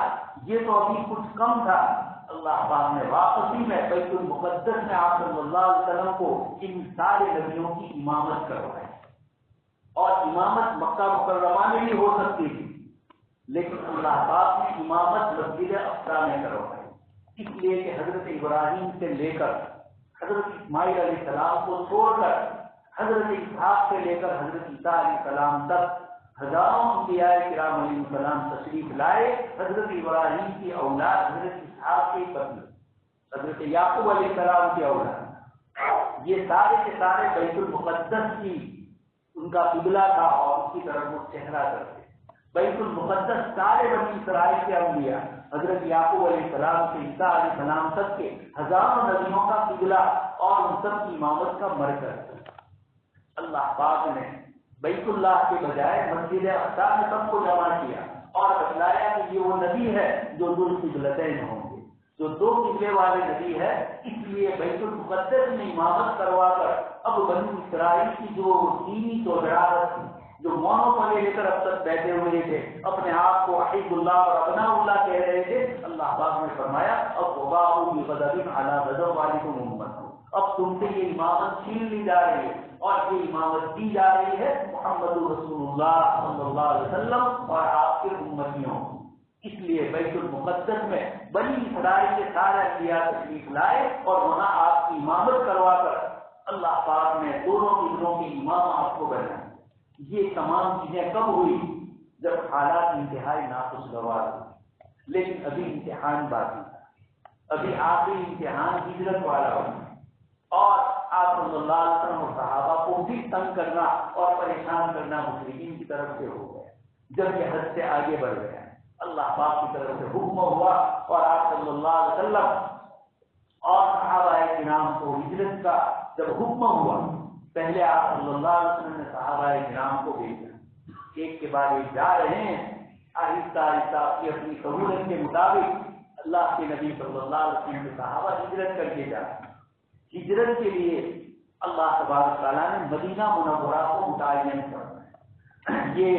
یہ تو ابھی کچھ کم تھا، اللہ پاک نے واپسی میں بیت المقدس میں آپ صلی اللہ علیہ وسلم کو ان سارے نبیوں کی امامت کروائی، اور امامت مکہ مکرمہ میں بھی ہو سکتی تھی، لیکن اللہ پاک نے امامت مسجد اقصیٰ میں کروائی، اس لیے کہ حضرت ابراہیم سے لے کر حضرت اسماعیل علیہ السلام کو چھوڑ کر حضرت اسحاق سے لے کر حضرت عیسیٰ علیہ السلام تک ہزاروں انبیاء کرام علیہ السلام تشریف لائے۔ حضرت ابراہیم کی اولاد حضرت اسحاق کی پتنی، حضرت یعقوب علیہ السلام کی اولاد، یہ سارے کے سارے بیت المقدس کی ان کا قبلہ تھا، اور اس کی طرف وہ چہرہ کرتے۔ بیت المقدس سارے بنی اسرائیل کے انبیاء حضرت یعقوب علیہ السلام سے عیسیٰ علیہ السلام تک کے ہزاروں نبیوں کا قبلہ اور ان سب کی امامت کا مرکز۔ اللہ پاک نے بیت اللہ کے بجائے مسجد اقصیٰ میں سب کو جمع کیا اور بتلایا کہ یہ وہ نبی ہے جو ذو القبلتین ہوں گے، جو دو قبلے والے نبی ہے، اس لیے بیت المقدس میں امامت کروا کر اب بنی اسرائیل کی جو دینی توجراہت تھی، جو مونوں کو لے کر اب تک بیٹھے ہوئے تھے، اپنے آپ کو حزب اللہ اور ابناء اللہ کہہ رہے تھے، اللہ پاک نے فرمایا اب وباء بغضب علی غضب والکم امت، اب تم سے یہ امامت چھین لی جا رہی ہے، اور یہ امامت دی جا رہی ہے محمد رسول اللہ صلی اللہ علیہ وسلم اور آپ کے امتیوں۔ اس لیے بیت المقدس میں بنی اسرائیل کے سارے انبیاء تشریف لائے اور وہاں آپ کی امامت کروا کر اللہ پاک نے دونوں قبلوں کے امام آپ کو بنائے۔ یہ تمام چیزیں کب ہوئی؟ جب حالات انتہائی ناخوشگوار ہوئی، لیکن ابھی امتحان باقی تھا، ابھی آخری امتحان ہجرت والا ہوا، اور آپ صلی اللہ علیہ وسلم اور صحابہ کو بھی تنگ کرنا اور پریشان کرنا مشرکین کی طرف سے ہو گیا۔ جب یہ حد سے آگے بڑھ گیا اللہ پاک کی طرف سے حکم ہوا اور آپ صلی اللہ علیہ وسلم اور صحابہ کرام کو ہجرت کا جب حکم ہوا، پہلے آپ صلی اللہ علیہ وسلم نے صحابہ کرام کو بھیجا، ایک کے بعد ایک جا رہے ہیں، آہستہ آہستہ اپنی سہولت کے مطابق اللہ کے نبی صلی اللہ علیہ وسلم کے صحابہ ہجرت کر کے جا رہے ہیں۔ ہجرت کے لیے اللہ تبارک تعالیٰ نے مدینہ منورہ کو متعین کرنا ہے۔ یہ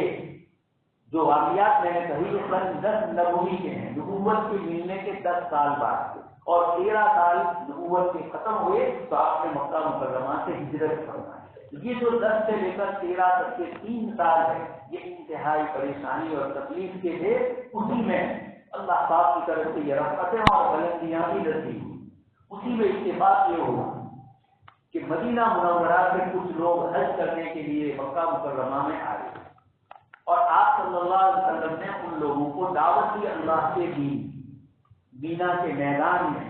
جو واقعات میں نے کہی یہ سن 10 نبوی کے ہیں، نبوت کے ملنے کے 10 سال بعد کے، اور 13 سال نبوت کے ختم ہوئے تو آپ نے مکہ مکرمہ سے ہجرت کرنا ہے۔ یہ جو 10 سے لے کر 13 تک کے 3 سال ہے، یہ انتہائی پریشانی اور تکلیف کے تھے۔ اسی میں اللہ پاک کی طرف سے یہ رحمتیں اور بلندیاں بھی نصیب ہوئی۔ اسی میں اتفاق یہ ہوا کہ مدینہ منورہ سے کچھ لوگ حج کرنے کے لیے مکہ مکرمہ میں آئے، اور آپ صلی اللہ علیہ وسلم نے ان لوگوں کو دعوت دی اللہ کے دین۔ مینا کے میدان میں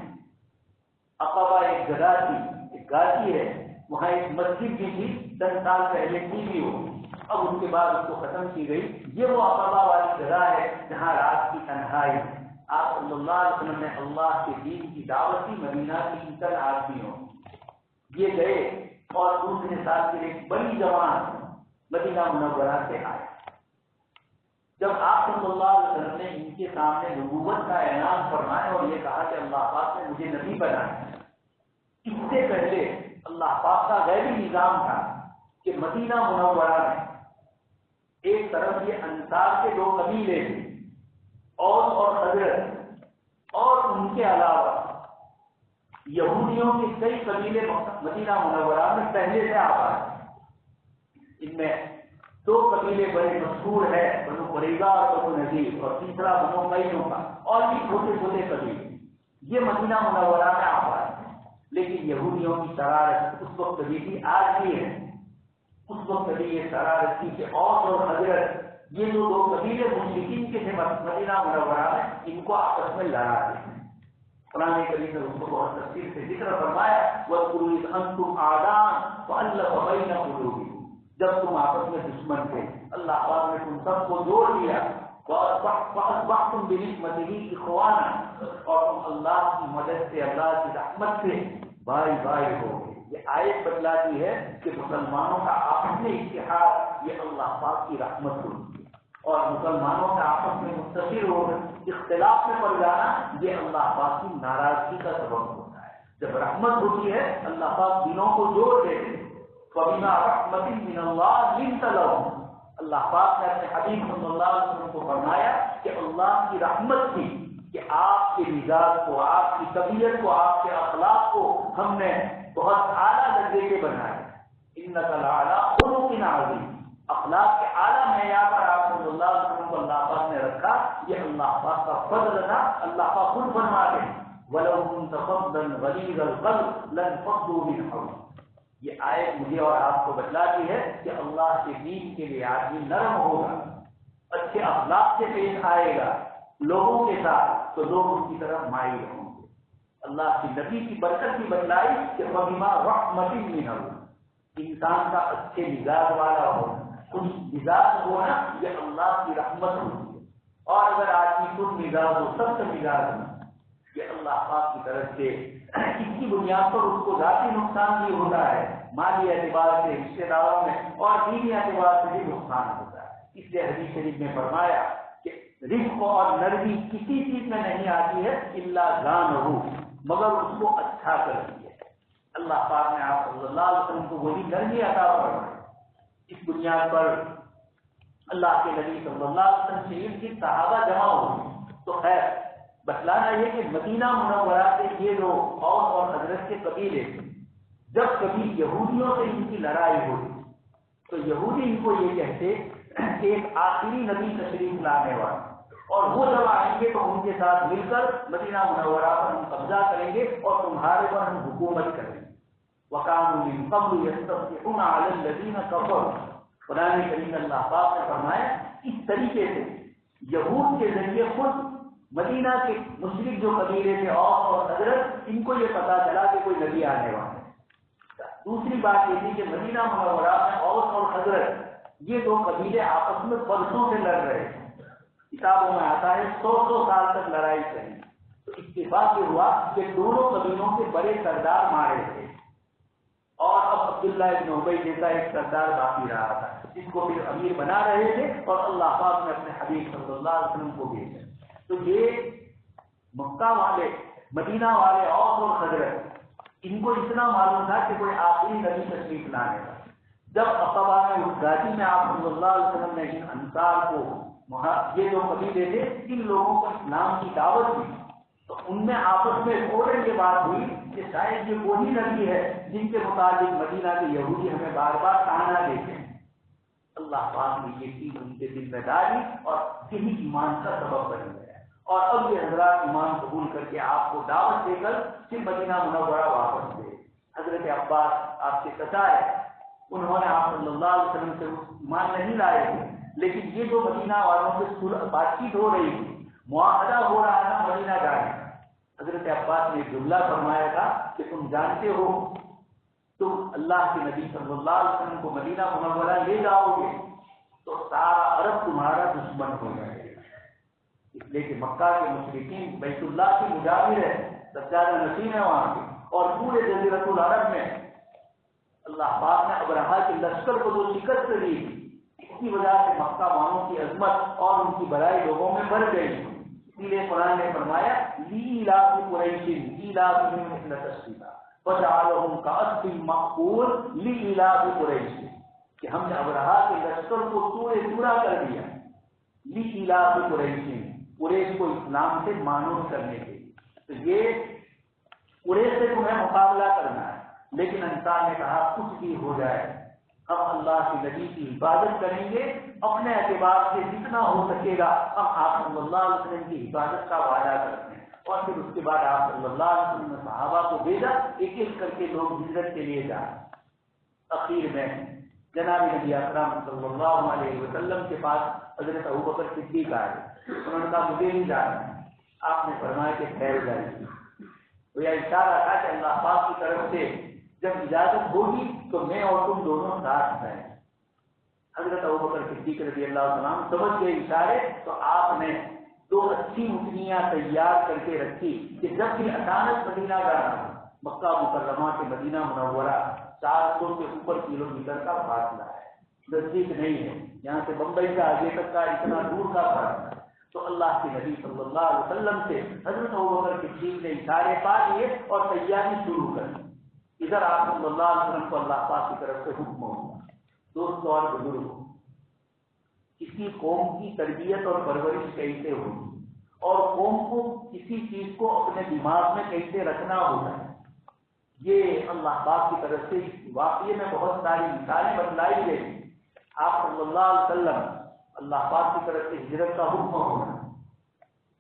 عقبہ ایک جگہ تھی، ایک گاڑی ہے، وہاں ایک مسجد بھی تھی، 10 سال پہلے کی بھی ہوگی، اب اس کے بعد اس کو ختم کی گئی۔ یہ وہ عقبہ والی جگہ ہے جہاں رات کی تنہائی ہے۔ آپ صلی اللہ علیہ وسلم نے اللہ کے دین کی دعوت دی مدینہ کی 30 آدمیوں، یہ گئے اور دوسرے سال کے ایک بڑی جماعت مدینہ منورہ سے آئے۔ جب آپ صلی اللہ علیہ وسلم نے ان کے سامنے نبوت کا اعلان فرمایا اور یہ کہا کہ اللہ پاک نے مجھے نبی بنایا، اس سے پہلے اللہ پاک کا غیبی نظام تھا کہ مدینہ منورہ میں ایک طرف یہ انصار کے 2 قبیلے تھے، اوس اور خزرج، اور ان کے علاوہ یہودیوں کے کئی قبیلے مدینہ منورہ میں پہلے سے آباد ہیں۔ ان میں 2 قبیلے بڑے مشہور ہیں، بنو قریظہ اور بنو نذیر، اور تیسرا بنو قینقاع، اور بھی چھوٹے چھوٹے قبیلے یہ مدینہ منورہ میں آباد ہیں۔ لیکن یہودیوں کی شرارت اس وقت بھی تھی، آج بھی ہے، اس وقت بھی یہ شرارت تھی کہ اوس اور خزرج یہ جو 2 قبیلے مشرکین کے تھے مدینہ منورہ میں، ان کو آپس میں لڑاتے ہیں۔ قرآن کریم نے اس کو بہت تفصیل سے ذکر فرمایا، وَاذْكُرُوا إِذْ أَنْتُمْ أَعْدَاءٌ فَأَلَّفَ بَيْنَ قُلُوبِكُمْ، جب تم آپس میں دشمن تھے اللہ پاک نے تم سب کو جوڑ دیا، وَأَصْبَحْتُمْ بِنِعْمَتِهِ إِخْوَانًا، اور تم اللہ کی مدد سے، اللہ کی رحمت سے بھائی بھائی ہو گئے۔ یہ آیت بتلاتی ہے کہ مسلمانوں کا آپس میں اتحاد یہ اللہ پاک کی رحمت ہوتی ہے، اور مسلمانوں کا آپس میں متصل ہو اختلاف میں پڑ جانا یہ اللہ پاک کی ناراضگی کا سبب ہوتا ہے۔ جب رحمت ہوتی ہے اللہ پاک دلوں کو جوڑ دیتے ہیں۔ فَبِمَا رَحْمَةٍ مِّنَ اللَّهِ لِنتَ لَهُمْ، اللہ پاک نے اپنے حبیب صلی اللہ علیہ وسلم کو فرمایا کہ اللہ کی رحمت تھی کہ آپ کے مزاج کو، آپ کی طبیعت کو، آپ کے اخلاق کو ہم نے بہت اعلیٰ درجے کے بنایا۔ إِنَّكَ لَعَلَىٰ خُلُقٍ عَظِيمٍ، اخلاق کے اعلیٰ معیار پر آپ صلی اللہ علیہ وسلم کو اللہ پاک نے رکھا، یہ اللہ پاک کا فضل تھا۔ اللہ پاک خود فرماتے ہیں وَلَوْ كُنتَ فَظًّا غَلِيظَ الْقَلْبِ لَانفَضُّوا مِنْ حَوْلِكَ، یہ آیت مجھے اور آپ کو بتلاتی ہے کہ اللہ کے دین کے لیے آدمی نرم ہوگا، اچھے اخلاق سے پیش آئے گا لوگوں کے ساتھ تو لوگ اس کی طرف مائل ہوں گے۔ اللہ کی نبی کی برکت کی بتلائی کہ فَبِمَا رَحْمَةٍ مِّنَ اللَّهِ، انسان کا اچھے مزاج والا ہونا، خوش مزاج ہونا یہ اللہ کی رحمت ہوتی ہے، اور اگر آدمی خود مزاج ہو، سخت مزاج ہونا یہ اللہ پاک کی طرف سے اس کی بنیاد پر اس کو ذاتی نقصان بھی ہوتا ہے، مالی اعتبار سے، رشتے داروں میں، اور دینی اعتبار سے بھی نقصان ہوتا ہے۔ اس لیے حدیث شریف میں فرمایا کہ رزق اور نرمی کسی چیز میں نہیں آتی ہے الا زانہ، مگر اس کو اچھا کرتی ہے۔ اللہ پاک نے آپ صلی اللہ علیہ وسلم کو وہی نرمی عطا فرمائی۔ اس بنیاد پر اللہ کے نبی صلی اللہ علیہ وسلم شریف کی صحابہ جمع ہوئی تو خیر بتلانا یہ کہ مدینہ منورہ سے یہ جو اوس اور خزرج کے قبیلے تھے، جب کبھی یہودیوں سے ان کی لڑائی ہوئی تو یہودی ان کو یہ کہتے کہ ایک آخری نبی تشریف لانے والا، اور وہ جب آئیں گے تو ان کے ساتھ مل کر مدینہ منورہ پر ہم قبضہ کریں گے اور تمہارے پر ہم حکومت کریں گے۔ وَكَانُوا مِن قَبْلُ يَسْتَفْتِحُونَ عَلَى الَّذِينَ كَفَرُوا، قرآن کریم اللہ پاک نے فرمایا اس طریقے سے یہود کے ذریعے خود مدینہ کے مشرک جو قبیلے تھے اوس اور خزرج ان کو یہ پتا چلا کہ کوئی نبی آنے والا ہے۔ دوسری بات یہ تھی کہ مدینہ منورہ میں اوس اور خزرج یہ 2 قبیلے آپس میں برسوں سے لڑ رہے تھے، کتابوں میں آتا ہے 100 سال تک لڑائی چلی، تو اتفاق یہ ہوا کہ دونوں قبیلوں کے بڑے سردار مارے تھے، اور اب عبداللہ ابن ابی جیسا ایک سردار باقی رہا تھا جس کو پھر امیر بنا رہے تھے، اور اللہ پاک نے اپنے حبیب صلی اللہ علیہ وسلم کو بھیجا۔ تو یہ مکہ والے، مدینہ والے، اوس اور خزرج، ان کو اتنا معلوم تھا کہ کوئی آخری نبی تشریف لانے کا۔ جب عقبہ میں اس گاڑی میں آپ صلی اللہ علیہ وسلم نے ان انصار کو، یہ جو قبیلے تھے، ان لوگوں کو اسلام کی دعوت دی، تو ان میں آپس میں فوراً یہ بات ہوئی کہ شاید یہ وہی نبی ہے جن کے مطابق مدینہ کے یہودی ہمیں بار بار تانا دیتے ہیں۔ اللہ پاک نے یہ چیز ان کے دل میں ڈالی اور یہی ایمان کا سبب بن گیا، اور اب یہ حضرات ایمان قبول کر کے آپ کو دعوت دے کر پھر مدینہ منورہ واپس گئے۔ حضرت عباس آپ کے چچا ہے، انہوں نے آپ صلی اللہ علیہ وسلم سے ایمان نہیں لائے تھے، لیکن یہ جو مدینہ والوں سے بات چیت ہو رہی تھی، معاہدہ ہو رہا تھا مدینہ جانے کا، حضرت عباس نے جملہ فرمایا تھا کہ تم جانتے ہو تم اللہ کے نبی صلی اللہ علیہ وسلم کو مدینہ منورہ لے جاؤ گے تو سارا عرب تمہارا دشمن ہو جائے گا، اس لیے کہ مکہ کے مشرکین بیت اللہ کی مجاور ہے، سجادہ نشین ہے وہاں کے، اور پورے جزیرۃ العرب میں اللہ پاک نے ابرہا کے لشکر کو جو شکست دی، اس کی وجہ سے مکہ والوں کی عظمت اور ان کی بڑائی لوگوں میں بڑھ گئی۔ اسی لیے قرآن نے فرمایا لِإِيلَافِ قُرَيْشٍ إِيلَافِهِمْ رِحْلَةَ الشِّتَاءِ وَجَعَلَهُمْ كَعَصْفٍ مَّأْكُولٍ لِإِيلَافِ قُرَيْشٍ، کہ ہم نے ابرہا کے لشکر کو چورے چورا کر دیا، لِإِيلَافِ قُرَيْشٍ، قریش کو اسلام سے مانوس کرنے کے لیے۔ تو یہ قریش سے تمہیں مقابلہ کرنا ہے، لیکن انسان نے کہا کچھ بھی ہو جائے ہم اللہ کے نبی کی حفاظت کریں گے، اپنے اعتبار سے جتنا ہو سکے گا ہم آپ صلی اللہ علیہ وسلم کی حفاظت کا وعدہ کرتے ہیں۔ اور پھر اس کے بعد آپ صلی اللہ علیہ وسلم نے صحابہ کو بھیجا، ایک ایک کر کے لوگ ہجرت کے لیے جائیں۔ اخیر میں جناب نبی اکرم صلی اللہ علیہ وسلم کے پاس حضرت ابوبکر صدیق آئے، انہوں نے کہا مجھے نہیں جانا، آپ نے فرمایا کہ ٹھہر جائیے۔ تو یہ اشارہ تھا کہ اللہ پاک کی طرف سے جب اجازت ہوگی تو میں اور تم دونوں ساتھ ہیں۔ حضرت ابوبکر صدیق رضی اللہ عنہ سمجھ گئے اشارے، تو آپ نے 2 اچھی اٹھنیاں تیار کر کے رکھی کہ جب بھی اچانک مدینہ جانا، مکہ مکرمہ کے مدینہ منورہ 400 سے اوپر کلومیٹر کا فاصلہ ہے، نزدیک نہیں ہے، یہاں سے بمبئی کا آگے تک کا اتنا دور کا فاصلہ ہے۔ تو اللہ کے نبی صلی اللہ علیہ وسلم سے حضرت ابوبکر صدیق نے اشارے پا لیے اور تیاری شروع کر دی۔ ادھر آپ صلی اللہ علیہ وسلم کو اللہ پاک کی طرف سے حکم ہوا، دوستوں اور بزرگوں، کسی قوم کی تربیت اور پرورش کیسے ہوگی اور قوم کو کسی چیز کو اپنے دماغ میں کیسے رکھنا ہوتا ہے، یہ اللہ پاک کی طرف سے واقعے میں بہت ساری مثالیں بتلائی گئی۔ آپ صلی اللہ علیہ وسلم اللہ پاک کی طرف سے ہجرت کا حکم ہوا،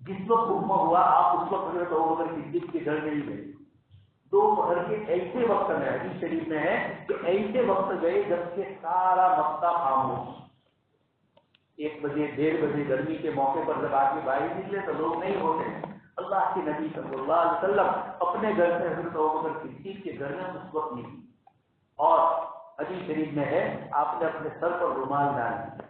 جس وقت حکم ہوا آپ اس وقت حضرت ابوبکر صدیق کے گھر نہیں گئے، دوپہر کے ایسے وقت میں، حدیث شریف میں ہے کہ ایسے وقت گئے جب کہ سارا مکہ خاموش، 1 بجے 1:30 بجے گرمی کے موقع پر جب آدمی باہر نکلے تو لوگ نہیں ہوتے۔ اللہ کے نبی صلی اللہ علیہ وسلم اپنے گھر سے حضرت ابوبکر صدیق کے گھر میں اس وقت نہیں، اور حدیث شریف میں ہے آپ نے اپنے سر پر رومال ڈال دیا۔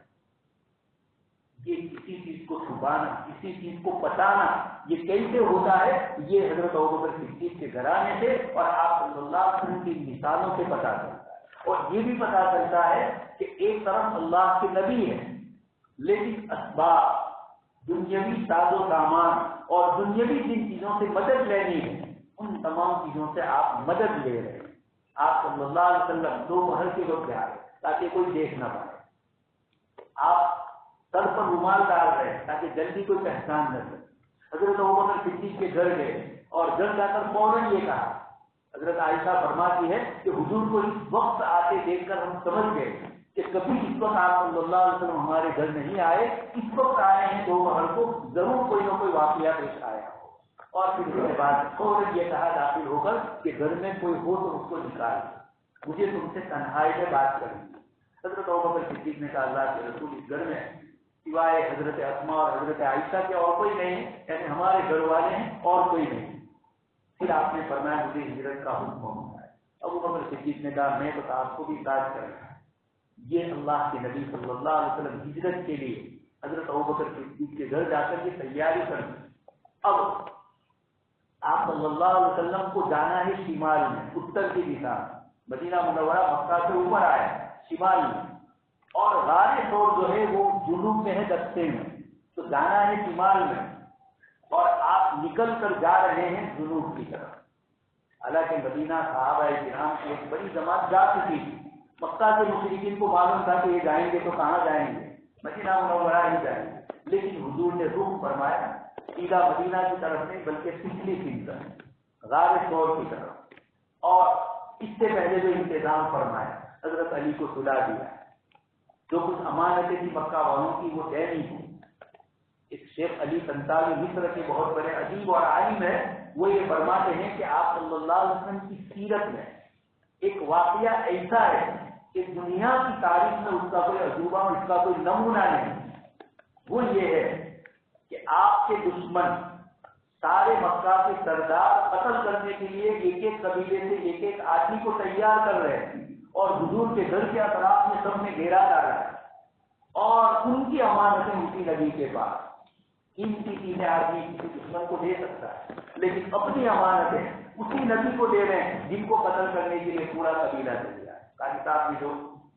یہ کسی چیز کو چھپانا، کسی چیز کو بتانا، یہ کیسے ہوتا ہے، یہ حضرت ابوبکر صدیق کے گھرانے سے اور آپ صلی اللہ علیہ وسلم کی مثالوں سے پتہ چلتا ہے۔ اور یہ بھی پتہ چلتا ہے کہ ایک طرف اللہ کے نبی ہے، لیکن اسباب، دنیاوی ساز و سامان اور دنیاوی جن چیزوں سے مدد لینی ہے، ان تمام چیزوں سے آپ مدد لے رہے ہیں۔ آپ صلی اللہ علیہ وسلم دوپہر کے وقت آئے تاکہ کوئی دیکھ نہ پائے، آپ سر پر رومال ڈال رہے ہیں تاکہ جلدی کوئی پہچان نہ کرے۔ حضرت ابوبکر صدیق کے گھر گئے اور گھر جا کر فوراً یہ کہا، حضرت عائشہ فرماتی ہے کہ حضور کو اس وقت آتے دیکھ کر ہم سمجھ گئے کہ کبھی اس وقت آپ صلی اللہ علیہ وسلم ہمارے گھر نہیں آئے، اس وقت آئے ہیں دوپہر کو، ضرور کوئی نہ کوئی واقعہ پیش آیا ہو۔ اور پھر اس کے بعد فوراً یہ کہا داخل ہو کر کہ گھر میں کوئی ہو تو اس کو نکال، مجھے تم سے تنہائی میں بات کرنی ہے۔ حضرت ابوبکر صدیق نے کہا اللہ کے رسول اس گھر میں سوائے حضرت اسما اور حضرت عائشہ کے اور کوئی نہیں ہے، یعنی ہمارے گھر والے ہیں اور کوئی نہیں۔ پھر آپ نے فرمایا مجھے ہجرت کا حکم ہوتا ہے۔ ابوبکر صدیق نے کہا میں تو آپ کو بھی ساتھ کرنا ہے۔ یہ اللہ کے نبی صلی اللہ علیہ وسلم ہجرت کے لیے حضرت ابوبکر صدیق کے گھر جا کر یہ تیاری کر دی۔ اب آپ صلی اللہ علیہ وسلم کو جانا ہے شمال میں، اتر کی دشا، مدینہ منورہ مکہ سے اوپر آیا شمال میں، اور غار ثور جو ہے وہ جنوب میں ہے، دستے میں، تو جانا ہے شمال میں، اور آپ نکل کر جا رہے ہیں جنوب کی طرف۔ حالانکہ مدینہ صحابہ کرام کی ایک بڑی جماعت جا چکی تھی، مکہ کے مشرکین کو معلوم تھا کہ یہ جائیں گے تو کہاں جائیں گے، مدینہ منورہ ہی جائیں گے، لیکن حضور نے رخ فرمایا سیدھا مدینہ کی طرف نہیں بلکہ پچھلی سمت غار ثور کی طرف، اور اس سے پہلے جو انتظام فرمایا حضرت علی کو سلا دیا، جو کچھ امانتیں تھی مکہ والوں کی وہ دینی تھی۔ ایک شیخ علی طنطاوی مصر کے بہت بڑے ادیب اور عالم ہے، وہ یہ فرماتے ہیں کہ آپ صلی اللہ علیہ وسلم کی سیرت میں ایک واقعہ ایسا ہے کہ دنیا کی تاریخ میں اس کا کوئی عجوبہ، اس کا کوئی نمونہ نہیں۔ وہ یہ ہے کہ آپ کے دشمن سارے مکہ کے سردار قتل کرنے کے لیے ایک ایک قبیلے سے ایک ایک آدمی کو تیار کر رہے ہیں، اور حضور کے گھر کے اطراف میں سب نے گھیرا ڈالا ہے، اور ان کی امانتیں اسی نبی کے پاس۔ قیمتی چیزیں آدمی کسی دشمن کو دے سکتا ہے، لیکن اپنی امانتیں اسی نبی کو دے رہے ہیں جن کو قتل کرنے کے لیے پورا قبیلہ دے دیا ہے۔ قاری صاحب نے جو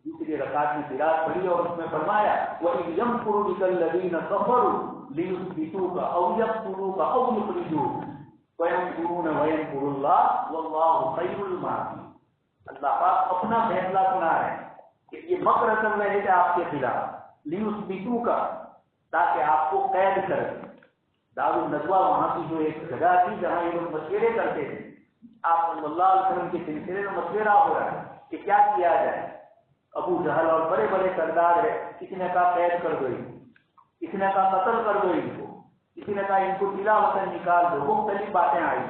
دوسری رکعت میں قرات پڑھی اور اس میں فرمایا وَإِذْ يَمْكُرُ بِكَ الَّذِينَ كَفَرُوا لِيُثْبِتُوكَ أَوْ يَقْتُلُوكَ أَوْ يُخْرِجُوكَ وَيَمْكُرُونَ وَيَمْكُرُ اللَّهُ وَاللَّهُ خَيْرُ الْمَاكِرِينَ۔ اللہ پاک اپنا فیصلہ سنا رہے ہیں کہ یہ مکر کر رہے تھے آپ کے خلاف، لِيُثْبِتُوكَ تاکہ آپ کو قید کر دیں۔ دار الندوہ وہاں کی جو ایک جگہ تھی جہاں یہ لوگ مشورے کرتے تھے، آپ صلی اللہ علیہ وسلم کے سلسلے میں مشورہ ہو رہا ہے کہ کیا کیا جائے۔ ابو جہل اور بڑے بڑے سردار ہے، کسی نے کہا قید کر دو ان کو، کسی نے کہا قتل کر دو ان کو، کسی نے کہا ان کو قلعہ وطن نکال دو، مختلف باتیں آئی۔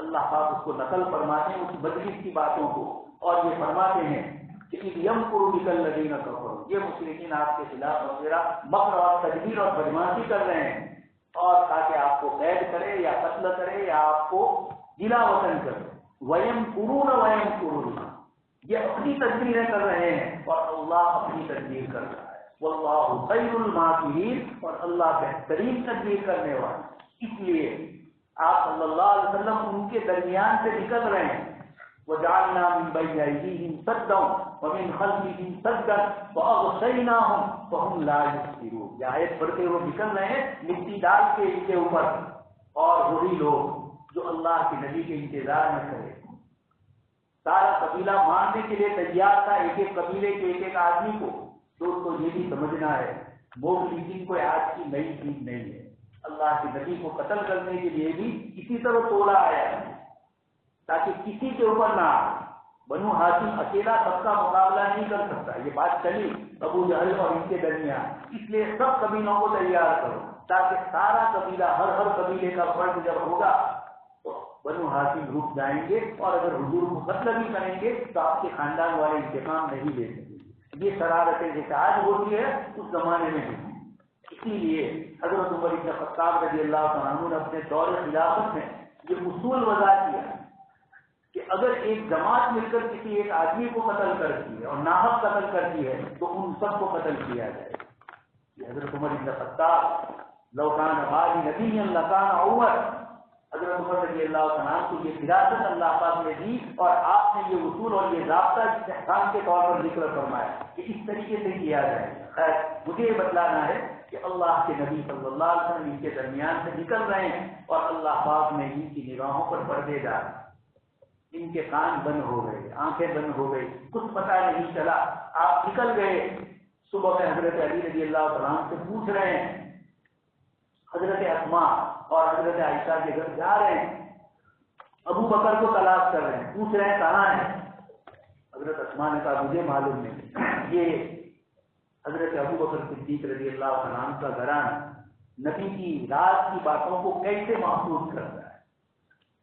اللہ پاک اس کو نقل فرماتے ہیں اس مجلس کی باتوں کو، اور یہ فرماتے ہیں کہ یمکر بک الذین کفروا، یہ مشرکین آپ کے خلاف مشورہ مکر اور تدبیر اور بدماشی کر رہے ہیں، اور تاکہ آپ کو قید کرے یا قتل کرے یا آپ کو قلعہ وطن کرے۔ وَيَمْكُرُونَ وَيَمْكُرُ اللَّهُ، یہ اپنی تدبیریں کر رہے ہیں اور اللہ اپنی تدبیر کر رہا ہے۔ وَاللَّهُ خَيْرُ الْمَاكِرِينَ، اور اللہ بہترین تدبیر کرنے والا۔ اس لیے آپ صلی اللہ علیہ وسلم ان کے درمیان سے نکل رہے ہیں۔ وَجَعَلْنَا مِن بَيْنِ أَيْدِيهِمْ سَدًّا وَمِنْ خَلْفِهِمْ سَدًّا فَأَغْشَيْنَاهُمْ فَهُمْ لَا يُبْصِرُونَ۔ یہ آیت پڑھتے ہوئے نکل رہے ہیں مٹی ڈال کے ان کے اوپر، اور وہی لوگ جو اللہ کے نبی کے انتظار میں کھڑے، سارا قبیلہ مارنے کے لیے تیار تھا، ایک ایک قبیلے کے ایک ایک آدمی کو۔ دوستو یہ بھی سمجھنا ہے موب لیجنگ کوئی آج کی نئی چیز نہیں ہے، اللہ کے نبی کو قتل کرنے کے لیے بھی اسی طرح تولا آیا ہے تاکہ کسی کے اوپر نہ آئے۔ بنو ہاشم اکیلا سب کا مقابلہ نہیں کر سکتا، یہ بات چلی ابو جہل اور ان کے درمیان، اس لیے سب قبیلوں کو تیار کرو تاکہ سارا قبیلہ، ہر قبیلے کا فرد جب ہوگا تو بنو ہاشم رک جائیں گے، اور اگر حضور کو قتل بھی کریں گے تو آپ کے خاندان والے انتقام نہیں لے سکیں گے۔ یہ شرارتیں جیسے آج ہوتی ہے اس زمانے میں نہیں۔ اسی لیے حضرت عمر بن خطاب رضی اللہ عنہ نے اپنے دور خلافت میں یہ اصول وضع کیا کہ اگر ایک جماعت مل کر کسی ایک آدمی کو قتل کرتی ہے اور ناحق قتل کرتی ہے تو ان سب کو قتل کیا جائے۔ یہ حضرت عمر بن خطاب لو کان بعدی نبی لکان عمر، حضرت عمر رضی اللہ عنہ کو یہ فراست اللہ پاک نے دی، اور آپ نے یہ اصول اور یہ ضابطہ استحکام کے طور پر ذکر فرمایا کہ اس طریقے سے کیا جائے۔ خیر مجھے یہ بتلانا ہے کہ اللہ کے نبی صلی اللہ علیہ وسلم ان کے درمیان سے نکل رہے ہیں، اور اللہ پاک نے ان کی نگاہوں پر پردے ڈالے، ان کے کان بند ہو گئے، آنکھیں بند ہو گئی، کچھ پتہ نہیں چلا۔ آپ نکل گئے، صبح میں حضرت علی رضی اللہ عنہ سے پوچھ رہے ہیں، حضرت اسماء اور حضرت عائشہ کے گھر جا رہے ہیں، ابو بکر کو تلاش کر رہے ہیں، پوچھ رہے ہیں کہاں ہیں۔ حضرت اسماء نے کہا مجھے معلوم نہیں۔ یہ حضرت ابو بکر صدیق رضی اللہ عنہ کا گھرانہ نبی کی رات کی باتوں کو کیسے محفوظ کرتا ہے۔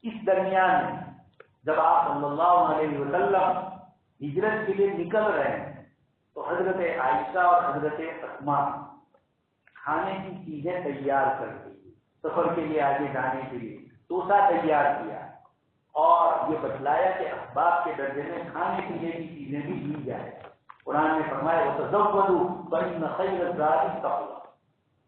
اس درمیان میں جب آپ صلی اللہ علیہ وسلم ہجرت کے لیے نکل رہے ہیں تو حضرت عائشہ اور حضرت اسماء کھانے کی چیزیں تیار کر دی، سفر کے لیے آگے جانے کے لیے توسا تیار کیا، اور یہ بتلایا کہ احباب کے درجے میں کھانے پینے کی چیزیں بھی دی جائے۔ قرآن نے فرمایا وَتَزَوَّدُوا فَإِنَّ خَيْرَ الزَّادِ التَّقْوَىٰ،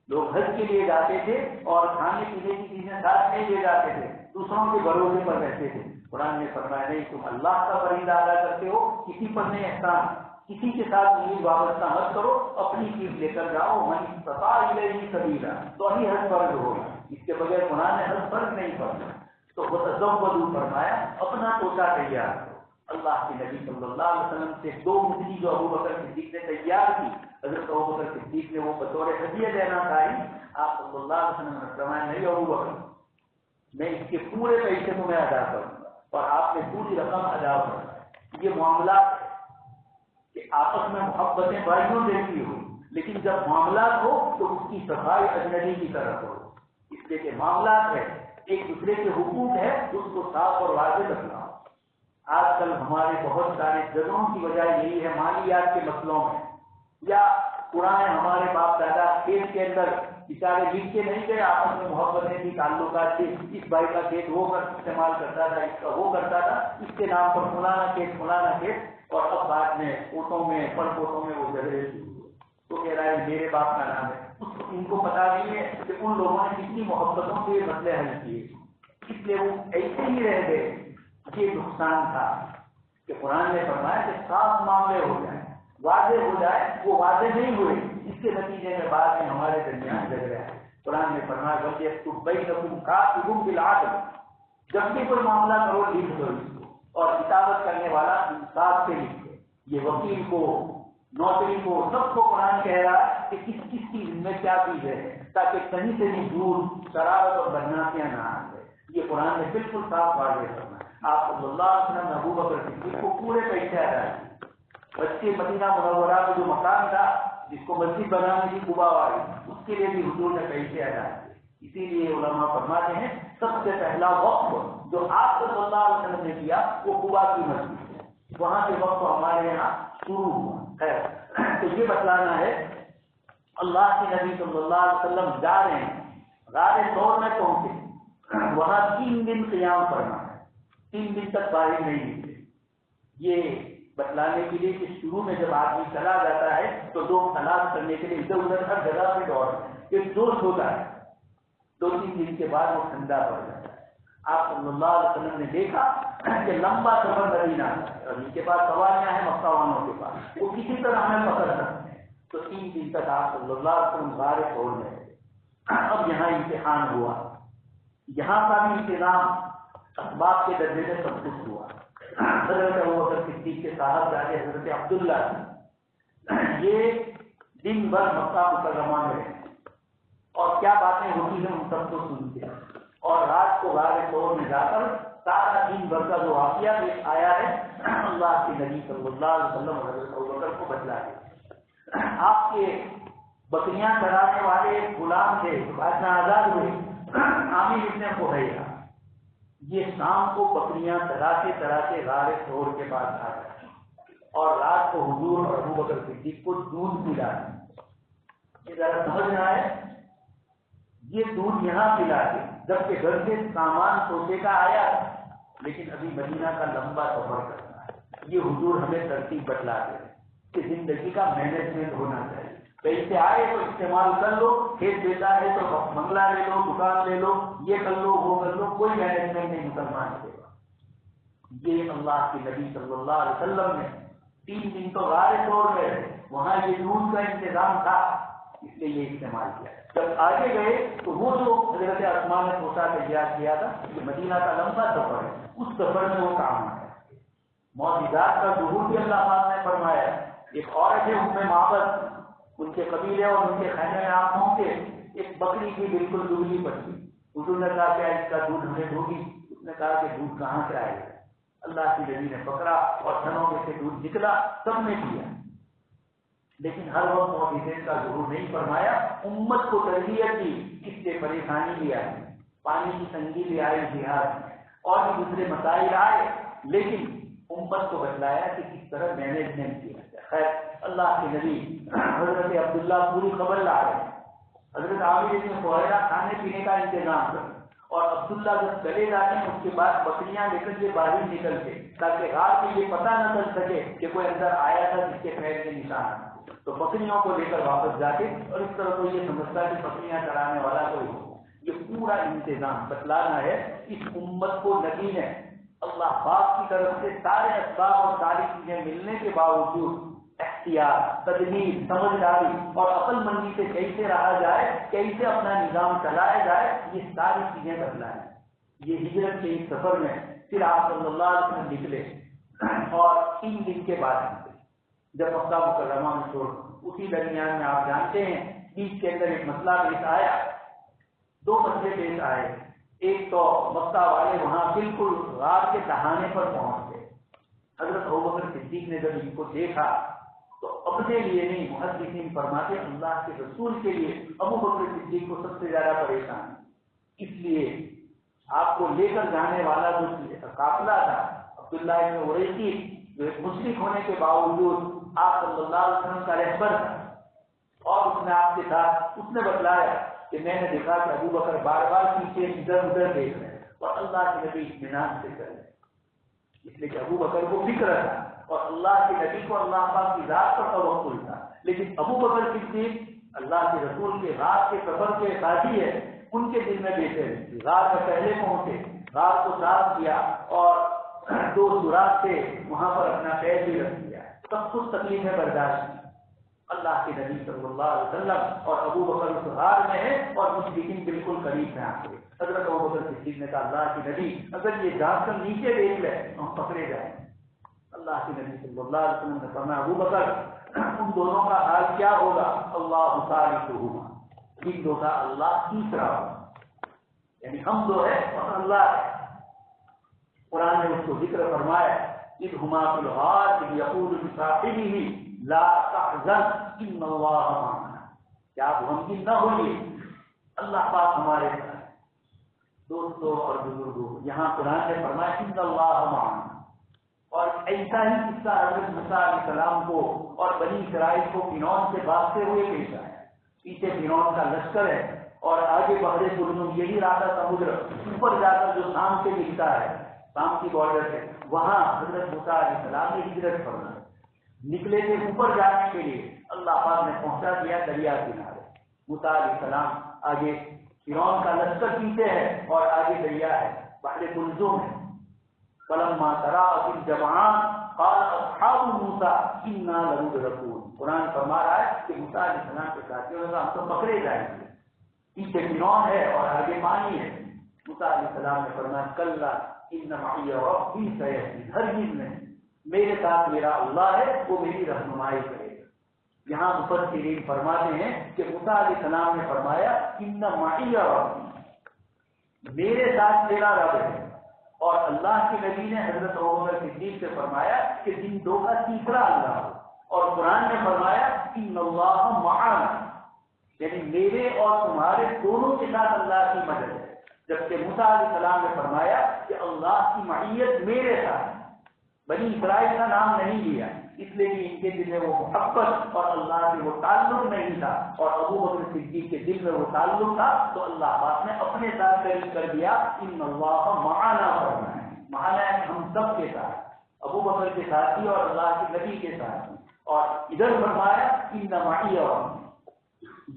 لوگ حج کے لیے جاتے تھے اور کھانے پینے کی چیزیں ساتھ نہیں لے جاتے تھے، دوسروں کے بھروسے پر رہتے تھے۔ قرآن نے فرمایا نہیں، تم اللہ کا فریضہ ادا کرتے ہو، کسی پر نہیں احسان، کسی کے ساتھ امید وابستہ مت کرو، اپنی چیز لے کر جاؤ، من استطاع الیہ سبیلا، تو ہی حج فرض ہوگا، اس کے بغیر قرآن نے حج فرض نہیں پڑھا۔ تو وتزودوا فرمایا اپنا توتا تیار کرو۔ اللہ کے نبی صلی اللہ علیہ وسلم سے 2 مچھلی جو ابو بکر صدیق نے تیار کی، حضرت ابو بکر صدیق نے وہ بطور ہدیہ دینا چاہی، آپ صلی اللہ علیہ وسلم نے فرمایا نہیں ابو بکر، میں اس کے پورے پیسے کو میں ادا کروں گا، اور آپ نے پوری رقم ادا کر۔ یہ معاملات ہے کہ آپس میں محبتیں بھائیوں جیسی ہو، لیکن جب معاملات ہو تو اس کی صفائی اجنبی کی طرف ہو، اس لیے کہ معاملات ہے، ایک دوسرے کے حقوق ہے، اس کو صاف اور واضح رکھنا۔ آج کل ہمارے بہت سارے جگہوں کی وجہ یہی ہے، مالیات کے مسئلوں میں، یا پرانے ہمارے باپ دادا کھیت کے اندر بیچارے لکھ کے نہیں گئے، آپس میں محبتیں تھی، تعلقات تھے، اس بھائی کا کھیت وہ استعمال کرتا تھا، اس کا وہ کرتا تھا، اس کے نام پر فلانا کھیت، اور اب بعد میں فوٹوں میں پر فوٹوں میں وہ جھگڑے شروع ہوئے، تو کہہ رہا ہے میرے باپ کا نام ہے، ان کو پتا نہیں ہے کہ ان لوگوں نے کتنی محبتوں سے مسئلے حل کیے، اس لیے وہ ایسے ہی رہ گئے۔ یہ نقصان تھا کہ قرآن نے فرمایا کہ صاف معاملے ہو جائیں، واضح ہو جائے، وہ واضح نہیں ہوئے، اس کے نتیجے میں بعد میں ہمارے درمیان جھگڑا ہے۔ قرآن نے فرمایا وَلْيَكْتُبْ بَيْنَكُمْ كَاتِبٌ بِالْعَدْلِ، جب بھی کوئی معاملہ کرو لکھ دو اس کو، اور کتابت کرنے والا انصاف سے لکھ دے۔ یہ وکیل کو، نوکری کو، سب کو قرآن کہہ رہا ہے کہ کس کس کی میں کیا چیز ہے، تاکہ کہیں سے بھی جھوٹ، شرارت اور بدنامیاں نہ آ جائے۔ یہ قرآن نے بالکل صاف واضح کرنا۔ آپ صلی اللہ علیہ وسلم نے ابو بکر صدیق کو پورے پیسے ادا کیے۔ بچے مدینہ منورہ میں جو مکان تھا جس کو مسجد بنانے کی قبا والی، اس کے لیے بھی حضور نے پیسے ادا کیے۔ اسی لیے علماء فرماتے ہیں سب سے پہلا وقف جو آپ صلی اللہ علیہ وسلم نے کیا وہ قبا کی مسجد ہے، وہاں سے وقف ہمارے یہاں شروع ہوا ہے۔ تو یہ بتلانا ہے اللہ کے نبی صلی اللہ علیہ وسلم جا رہے ہیں، غار ثور میں پہنچے، وہاں 3 دن قیام کرنا ہے، 3 دن تک باہر نہیں نکلے۔ یہ بتلانے کے لیے کہ شروع میں جب آدمی چلا جاتا ہے تو لوگ تلاش کرنے کے لیے ادھر ادھر ہر جگہ پہ دوڑتے ہیں، ایک جوش ہوتا ہے، 2-3 دن کے بعد وہ ٹھنڈا پڑ جاتا ہے۔ آپ صلی اللہ علیہ وسلم نے دیکھا کہ لمبا سفر مدینہ ہے اور ان کے پاس سواریاں ہیں مکہ والوں کے پاس، وہ کسی طرح ہمیں پکڑ سکتے ہیں، تو 3 دن تک آپ صلی اللہ علیہ وسلم غار ثور میں رہے۔ اب یہاں امتحان ہوا، یہاں کا بھی انتظام اسباب کے درجے میں سب کچھ ہوا۔ حضرت ابوبکر صدیق کے صاحب زادے حضرت عبداللہ یہ دن بھر مکہ مکرمہ میں رہے اور کیا باتیں ہوتی ہیں ان سب کو سنتے ہیں، اور رات کو غار ثور میں جا کر سارا دن بھر کا جو واقعہ آیا ہے اللہ کے نبی صلی اللہ علیہ وسلم حضرت ابوبکر کو بتلا دیا۔ آپ کے بکریاں چرانے والے غلام تھے، بادشاہ آزاد ہوئے، عامر ابن فہیرہ، یہ شام کو بکریاں چراتے غار ثور کے پاس آ گئے اور رات کو حضور اور ابوبکر صدیق کو دودھ پلا دیا۔ یہ ذرا سمجھنا ہے، یہ دودھ یہاں پلا کے جبکہ گھر سے سامان سوچے کا آیا لیکن ابھی مدینہ کا لمبا سفر کرنا ہے، یہ حضور ہمیں ترتیب بتلا دے کہ زندگی کا مینجمنٹ ہونا چاہیے۔ پیسے آئے تو استعمال کر لو، کھیت بیچا ہے تو بنگلہ لے لو، دکان لے لو، یہ کر لو وہ کر لو، کوئی مینجمنٹ نہیں مسلمان کے پاس۔ یہ اللہ کے نبی صلی اللہ علیہ وسلم نے 3 دن تو غار ثور میں رہے، وہاں یہ دودھ کا انتظام تھا، اس لیے یہ استعمال کیا۔ جب آگے گئے تو وہ جو حضرت عثمان نے پوچھا تیار کیا تھا کہ مدینہ کا لمبا سفر ہے، اس سفر میں وہ کام آیا۔ معجزات کا ظہور بھی اللہ پاک نے فرمایا۔ ایک عورت ہے ام معبد، ان کے قبیلے اور ان کے خیمے میں آپ پہنچے، ایک بکری کی بالکل دبلی پڑی، حضور نے کہا کیا اس کا دودھ ہمیں دھوگی؟ اس نے کہا کہ دودھ کہاں سے آئے گا؟ اللہ کی نبی نے پکڑا اور تھنوں میں سے دودھ نکلا، سب نے پیا، لیکن ہر وقت معجزے کا ظہور نہیں فرمایا۔ امت کو تربیت دی، اس سے پریشانی بھی آئی، پانی کی تنگی بھی آئی جہاد میں، اور بھی دوسرے مسائل آئے، لیکن امت کو بتلایا کہ کس طرح مینجمنٹ کیا جائے۔ خیر اللہ کے نبی حضرت عبداللہ پوری خبر لا رہے ہیں، حضرت عامر بن فہیرہ کھانے پینے کا انتظام کر، اور عبداللہ جب چلے جاتے ہیں اس کے بعد بکریاں لے کر یہ باہر نکلتے تاکہ رات میں یہ پتہ نہ چل سکے کہ کوئی اندر آیا تھا جس کے پیر کے نشان، تو بکریوں کو لے کر واپس جاتے اور اس طرح کو یہ سمجھتا کہ بکریاں چرانے والا کوئی ہو۔ یہ پورا انتظام بتلانا ہے اس امت کو نبی نے اللہ پاک کی طرف سے سارے اسباب اور ساری چیزیں ملنے کے باوجود احتیاط، تدبیر، سمجھداری اور عقل مندی سے کیسے رہا جائے، کیسے اپنا نظام چلایا جائے، یہ ساری چیزیں بتلائیں۔ یہ ہجرت کے اس سفر میں پھر آپ صلی اللہ علیہ وسلم نکلے اور 3 دن کے بعد نکلے جب مکہ مکرمہ میں چھوڑ، اسی درمیان میں آپ جانتے ہیں بیچ کے اندر ایک مسئلہ پیش آیا، 2 مسئلے پیش آئے۔ ایک تو مکہ والے وہاں بالکل غار کے دہانے پر پہنچ گئے۔ حضرت ابوبکر صدیق نے جب ان کو دیکھا تو اپنے لیے نہیں، محدثین فرماتے اللہ کے رسول کے لیے ابوبکر صدیق کو سب سے زیادہ پریشان، اس لیے آپ کو لے کر جانے والا جو قافلہ تھا عبداللہ ابن اریسی، جو ایک مشرک ہونے کے باوجود آپ صلی اللہ علیہ وسلم کا رہبر تھا، اور اس نے آپ کے ساتھ اس نے بتلایا کہ میں نے دیکھا کہ ابوبکر بار بار پیچھے ادھر ادھر دیکھ رہے ہیں اور اللہ کے نبی اطمینان سے کر رہے، اس لیے کہ ابوبکر کو فکر تھا اور اللہ کے نبی کو اللہ پاک کی ذات پر توکل تھا، لیکن ابوبکر صدیق اللہ کے رسول کے رات کے سفر کے ساتھی ہے، ان کے دل میں بیٹھے رہے، رات میں پہلے پہنچے، رات کو صاف کیا اور 2 سوراخ سے وہاں پر اپنا پیر بھی رکھ دیا، سب کچھ تکلیفیں برداشت کی۔ اللہ کے نبی صلی اللہ علیہ وسلم اور ابوبکر اس غار میں ہے اور مشرکین بالکل قریب میں آ گئے۔ حضرت ابوبکر صدیق نے کہا اللہ کے نبی اگر یہ جان کر نیچے دیکھ لے تو ہم پکڑے جائیں۔ اللہ کے نبی صلی اللہ علیہ وسلم نے فرمایا ابوبکر ان دونوں کا حال کیا ہوگا؟ اللہ ثالثہما، ان دو کا اللہ تیسرا ہوگا، یعنی ہم دو ہے اور اللہ ہے۔ قرآن نے اس کو ذکر فرمایا اذ ہما فی الغار اذ یقول لصاحبہ لا تحزن ان اللہ معنا، کیا آپ غمگین نہ ہوئیے، اللہ پاک ہمارے ساتھ۔ دوستوں اور بزرگوں، یہاں قرآن نے فرمایا ان اللہ معنا، اور ایسا ہی قصہ حضرت موسیٰ علیہ السلام کو اور بنی اسرائیل کو فرعون سے بھاگتے ہوئے پیش آیا۔ پیچھے فرعون کا لشکر ہے اور آگے بحر جرم، یہی راستہ سمندر، اوپر جا کر جو شام سے ملتا ہے، شام کی بارڈر ہے، وہاں حضرت موسیٰ علیہ السلام نے ہجرت فرمائی، نکلے تھے اوپر جانے کے لیے، اللہ پاک نے پہنچا دیا دریا کنارے۔ موسیٰ علیہ السلام آگے، فرعون کا لشکر پیچھے ہے اور آگے دریا ہے، بحر کلثوم ہے۔ فلما تراءت الجمعان قال اصحاب موسیٰ انا لمدرکون، قرآن فرما رہا ہے کہ موسیٰ علیہ السلام کے ساتھیوں نے کہا ہم تو پکڑے جائیں گے، پیچھے فرعون ہے اور آگے پانی ہے۔ موسیٰ علیہ السلام نے فرمایا کلا ان معی ربی سیہدین، ہرگز نہیں، میرے ساتھ میرا اللہ ہے، وہ میری رہنمائی کرے گا۔ یہاں مفسرین فرماتے ہیں کہ موسیٰ علیہ السلام نے فرمایا ان معی ربی، میرے ساتھ میرا رب ہے، اور اللہ کے نبی نے حضرت ابوبکر صدیق سے فرمایا کہ جن دو کا تیسرا اللہ ہو، اور قرآن نے فرمایا ان اللہ معنا، یعنی میرے اور تمہارے دونوں کے ساتھ اللہ کی مدد ہے، جبکہ موسیٰ علیہ السلام نے فرمایا کہ اللہ کی معیت میرے ساتھ۔ بنی اسرائیل کا نام نہیں لیا اس لیے کہ ان کے دل میں وہ محبت اور اللہ سے وہ تعلق نہیں تھا، اور ابوبکر صدیق کے دل میں وہ تعلق تھا، تو اللہ پاک نے اپنے ساتھ قریب کر دیا ان اللہ معنا، فرمایا معنا ہے ہم سب کے ساتھ، ابوبکر کے ساتھی اور اللہ کے نبی کے ساتھی، اور ادھر فرمایا ان معی،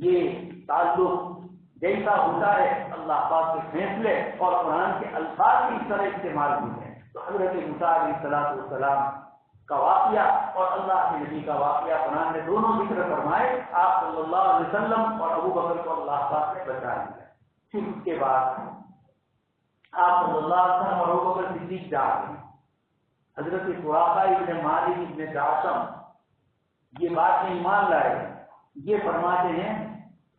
یہ تعلق جیسا ہوتا ہے اللہ پاک کے فیصلے اور قرآن کے الفاظ کی اس طرح استعمال ہوتے ہیں۔ تو حضرت موسیٰ علیہ السلام کا واقعہ اور اللہ کے نبی کا واقعہ قرآن نے دونوں ذکر فرمائے، آپ صلی اللہ علیہ وسلم اور ابوبکر کو اللہ پاک نے بچا لیا۔ پھر اس کے بعد آپ صلی اللہ علیہ وسلم اور ابوبکر صدیق جا رہے ہیں۔ حضرت سراقہ ابن مالک ابن جعشم یہ بات میں ایمان لائے، یہ فرماتے ہیں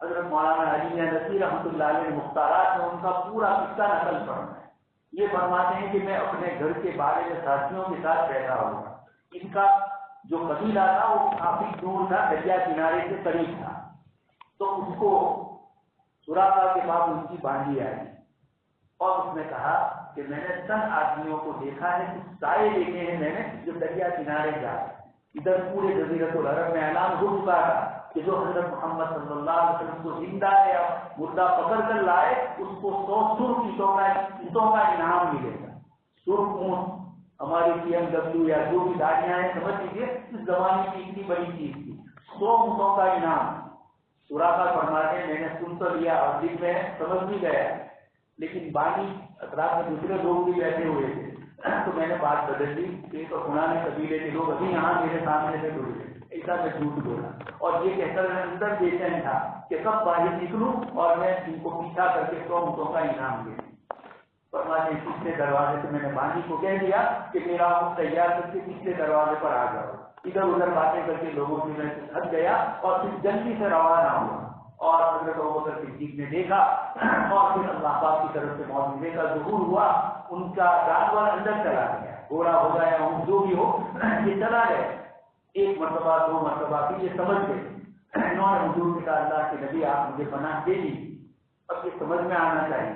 حضرت مولانا علی نصیر رحمۃ اللہ علیہ مختارات میں ان کا پورا قصہ نقل فرمایا۔ یہ فرماتے ہیں کہ میں اپنے گھر کے بارے میں ساتھیوں کے ساتھ بیٹھا ہوا، ان کا جو قبیلہ تھا وہ کافی دور تھا، دریا کنارے سے قریب تھا، تو اس کو سراقہ کے بعد ان کی باندھی آئی اور اس نے کہا کہ میں نے چند آدمیوں کو دیکھا ہے، کچھ سائے دیکھے ہیں میں نے جو دریا کنارے جا، ادھر پورے جزیرۃ العرب میں اعلان ہو چکا تھا کہ جو حضرت محمد صلی اللہ علیہ وسلم کو زندہ یا مردہ پکڑ کر لائے اس کو 100 سرخ اینٹوں کا انعام ملے گا. سرخ اونٹ ہماری BMW یا جو بھی گاڑیاں ہیں سمجھ لیجیے اس زمانے کی اتنی بڑی چیز تھی. 100 اونٹوں کا انعام. سوراخا فرماتے ہیں میں نے سن تو لیا اور دل میں سمجھ بھی گیا, لیکن باقی اطراف میں دوسرے لوگ بھی بیٹھے ہوئے تھے تو میں نے بات بدل دی کہ تو پرانے قبیلے کے لوگ ابھی یہاں میرے سامنے سے ڈرے, ایسا میں جھوٹ بولا اور یہ کہہ کر میں اندر بےچین تھا کہ کب باہر نکلوں اور میں ان کو پیچھا کر کے 100 اونٹوں کا انعام دے. فرماتے ہیں پچھلے دروازے سے میں نے بانی کو کہہ دیا کہ میرا اونٹ تیار کر کے پچھلے دروازے پر آ جاؤ. ادھر ادھر باتیں کر کے لوگوں کی میں تھک گیا اور پھر جلدی سے روانہ ہوا اور حضرت ابوبکر صدیق نے دیکھا اور پھر اللہ پاک کی طرف سے معجزے کا ظہور ہوا. ان کا جانور اندر چلا گیا, گھوڑا ہو گیا اونٹ جو بھی ہو یہ چلا گئے. ایک مرتبہ 2 مرتبہ بھی یہ سمجھ گئے. انہوں نے حضور سے کہا اللہ کے نبی آپ مجھے پناہ دے دی. اب یہ سمجھ میں آنا چاہیے.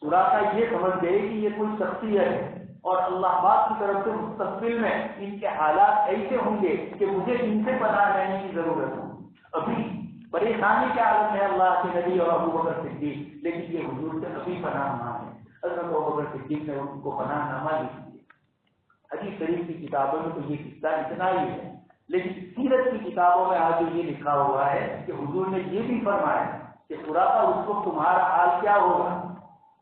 سوراخا یہ سمجھ گئے کہ یہ کوئی شخصیت ہے اور اللہ پاک کی طرف سے مستقبل میں ان کے حالات ایسے ہوں گے کہ مجھے ان سے پناہ لینے کی ضرورت ہو. ابھی پریشانی کے عالم ہے اللہ کے نبی اور ابوبکر صدیق, لیکن یہ حضور سے ابھی پناہ مانگے. حضرت ابوبکر صدیق نے ان کو پناہ نامہ لکھ دیا. حدیث شریف کی کتابوں میں تو یہ قصہ اتنا ہی ہے, لیکن سیرت کی کتابوں میں آج یہ لکھا ہوا ہے کہ حضور نے یہ بھی فرمایا کہ سوراخا اس کو تمہارا حال کیا ہوگا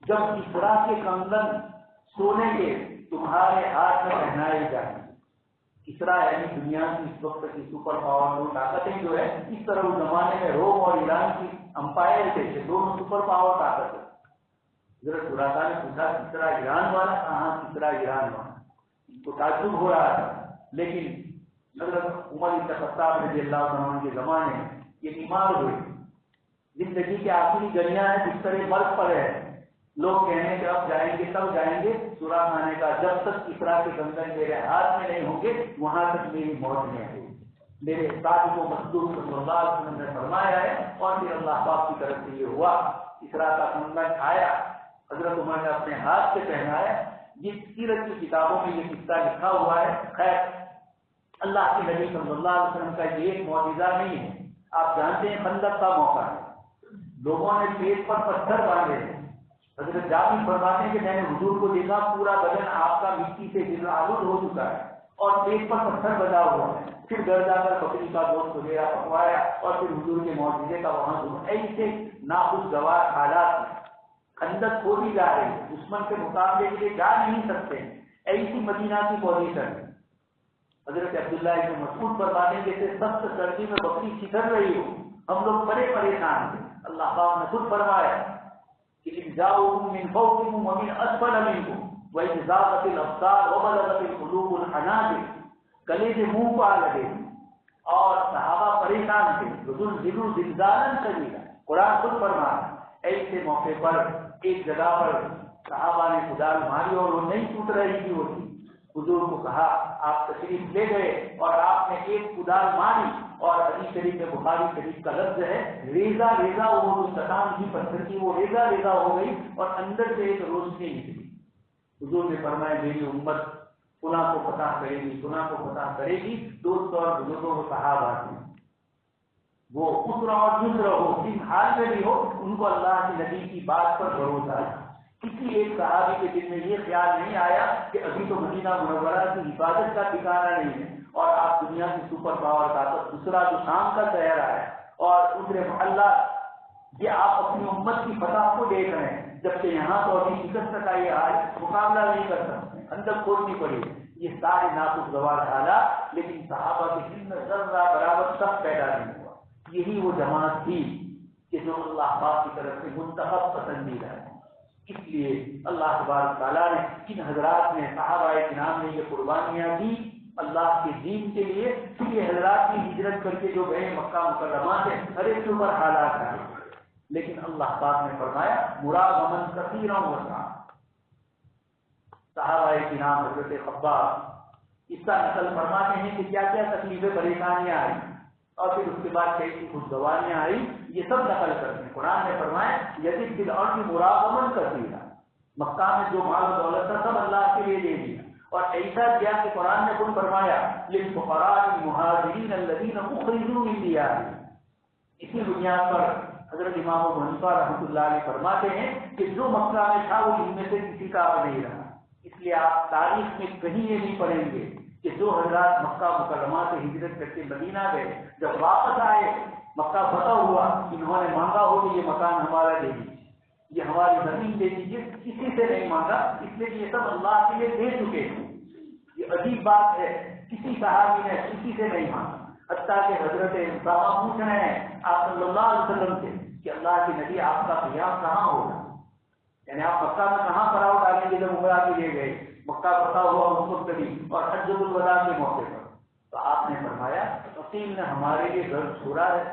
جب اسرا کے کنگن سونے کے تمہارے ہاتھ میں پہنائے جائیں. اسرا یعنی دنیا کی اس وقت کی سپر پاور دو طاقتیں جو ہے اس طرح اس زمانے میں روم اور ایران کی امپائر تھے, دونوں سپر پاور طاقتیں. ذرا سوراخا نے پوچھا کسرا ایران والا, کہاں کسرا ایران والا, تو تعجب ہو رہا تھا. لیکن حضرت عمر بن خطاب رضی اللہ عنہ کے زمانے میں یہ بیمار ہوئے, زندگی کے آخری گھڑیاں ہیں, بستر مرگ پر ہے. لوگ کہنے کہ اب جائیں گے کب جائیں گے, سوراخا نے کہا جب تک اسرا کے کنگن میرے ہاتھ میں نہیں ہوں گے وہاں تک میری موت نہیں آئے گی. میرے استاد کو مصدوق صلی اللہ علیہ وسلم نے فرمایا ہے اور پھر اللہ پاک کی طرف سے یہ ہوا. اسرا کا کنگن آیا, حضرت عمر نے اپنے ہاتھ سے پہنایا. یہ سیرت کی کتابوں میں یہ قصہ لکھا ہوا ہے. خیر اللہ کے نبی صلی اللہ علیہ وسلم کا یہ ایک معجزہ نہیں ہے. آپ جانتے ہیں خندق کا موقع ہے, لوگوں نے پیٹ پر پتھر باندھے. حضرت جابر فرماتے ہیں کہ میں نے حضور کو دیکھا پورا بدن آپ کا مٹی سے آلود ہو چکا ہے اور پیٹ پر پتھر بجا ہوا ہے. پھر گھر جا کر بکری کا گوشت وغیرہ پکوایا اور پھر حضور کے معجزے کا وہاں ظہور. ایسے ناخوشگوار حالات میں خندق کھودی جا رہی ہے, دشمن کے مقابلے کے لیے جا نہیں سکتے. ایسی مدینہ کی پوزیشن حضرت عبداللہ ابن مسعود فرماتے ہیں جیسے سخت سردی میں بکری چھتر رہی ہو, ہم لوگ بڑے پریشان تھے. اللہ پاک نے خود فرمایا کہ جاؤکم من فوقکم ومن اسفل منکم وإذ زاغت الأبصار وبلغت القلوب الحناجر. کلیجے منہ پہ لگے اور صحابہ پریشان تھے. زلزلوا زلزالا شدیدا, قرآن خود فرمایا. ایسے موقع پر ایک جگہ پر صحابہ نے کدال ماری اور وہ نہیں ٹوٹ رہی تھی ہوتی. حضور کو کہا آپ تشریف لے گئے اور آپ نے ایک کدال ماری اور حدیث شریف میں بخاری شریف کا لفظ ہے ریزہ ریزہ وہ چٹان کی پتھر کی وہ ریزہ ریزہ ہو گئی اور اندر سے ایک روشنی نکلی. حضور نے فرمایا میری امت فلاں کو فتح کرے گی, فلاں کو فتح کرے گی. دوست اور بزرگوں کو صحابہ ہیں, وہ اسرا اور یسرا ہو, جس حال میں بھی ہو, ان کو اللہ کے نبی کی بات پر بھروسہ ہے. کسی ایک صحابی کے دل میں یہ خیال نہیں آیا کہ ابھی تو مدینہ منورہ کی حفاظت کا ٹھکانا نہیں ہے اور آپ دنیا کی سپر پاور طاقت دوسرا جو شام کا شہر آیا اور دوسرے محلہ, یہ آپ اپنی امت کی فتح کو دیکھ رہے ہیں, جبکہ یہاں تو ابھی شکست کا یہ حال مقابلہ نہیں کر سکتے, اندر کھولنی پڑی. یہ سارے ناخوشگوار حالات, لیکن صحابہ کے دل میں ذرہ برابر سب پیدا نہیں ہوا. یہی وہ جماعت تھی کہ جو اللہ پاک کی طرف سے منتخب پسندیدہ ہے. اس لیے اللہ تبارک تعالیٰ نے ان حضرات نے صحابہ کرام نے یہ قربانیاں دی اللہ کے دین کے لیے. پھر یہ حضرات کی ہجرت کر کے جو گئے مکہ مکرمہ سے ہر ایک کے اوپر حالات آئے, لیکن اللہ پاک نے فرمایا مراغمن کثیرا وسعا. صحابہ کرام حضرت خباب اس کا نقل فرماتے ہیں کہ کیا کیا تکلیفیں پریشانیاں آئی اور پھر اس کے بعد کیسی خوشگواریاں آئی, یہ سب نقل کرتے ہیں. قرآن نے فرمایا یزید فی الارض مراغمن کثیرا, مکہ میں جو مال و دولت تھا سب اللہ کے لیے دے دیا اور ایسا کیا کہ قرآن نے خود فرمایا للفقراء المہاجرین الذین اخرجوا من دیارہم۔ اسی بنیاد پر حضرت امام ابو حنیفہ رحمۃ اللہ علیہ فرماتے ہیں کہ جو مکہ میں تھا وہ ان میں سے کسی کا اب نہیں رہا۔ اس لیے آپ تاریخ میں کہیں یہ نہیں پڑھیں گے کہ جو حضرات مکہ مکرمہ سے ہجرت کر کے مدینہ گئے، جب واپس آئے مکہ فتح ہوا، انہوں نے مانگا ہو کہ یہ مکان ہمارا دے دیجیے، یہ ہماری زمین دے دیجیے، کسی سے نہیں مانگا، اس لیے یہ سب اللہ کے لیے دے چکے ہیں۔ یہ عجیب بات ہے، کسی صحابی نے کسی سے نہیں مانگا، حتیٰ کہ حضرت اسامہ پوچھ رہے ہیں آپ صلی اللہ علیہ وسلم سے کہ اللہ کے نبی آپ کا قیام کہاں ہوگا، یعنی آپ مکہ میں کہاں پڑاؤ ڈالیں گے جب عمرہ کے لیے گئے، مکہ فتح ہوا مستقبل اور حجۃ الوداع کے موقع پر، تو آپ نے فرمایا عقیل نے ہمارے لیے گھر چھوڑا ہے۔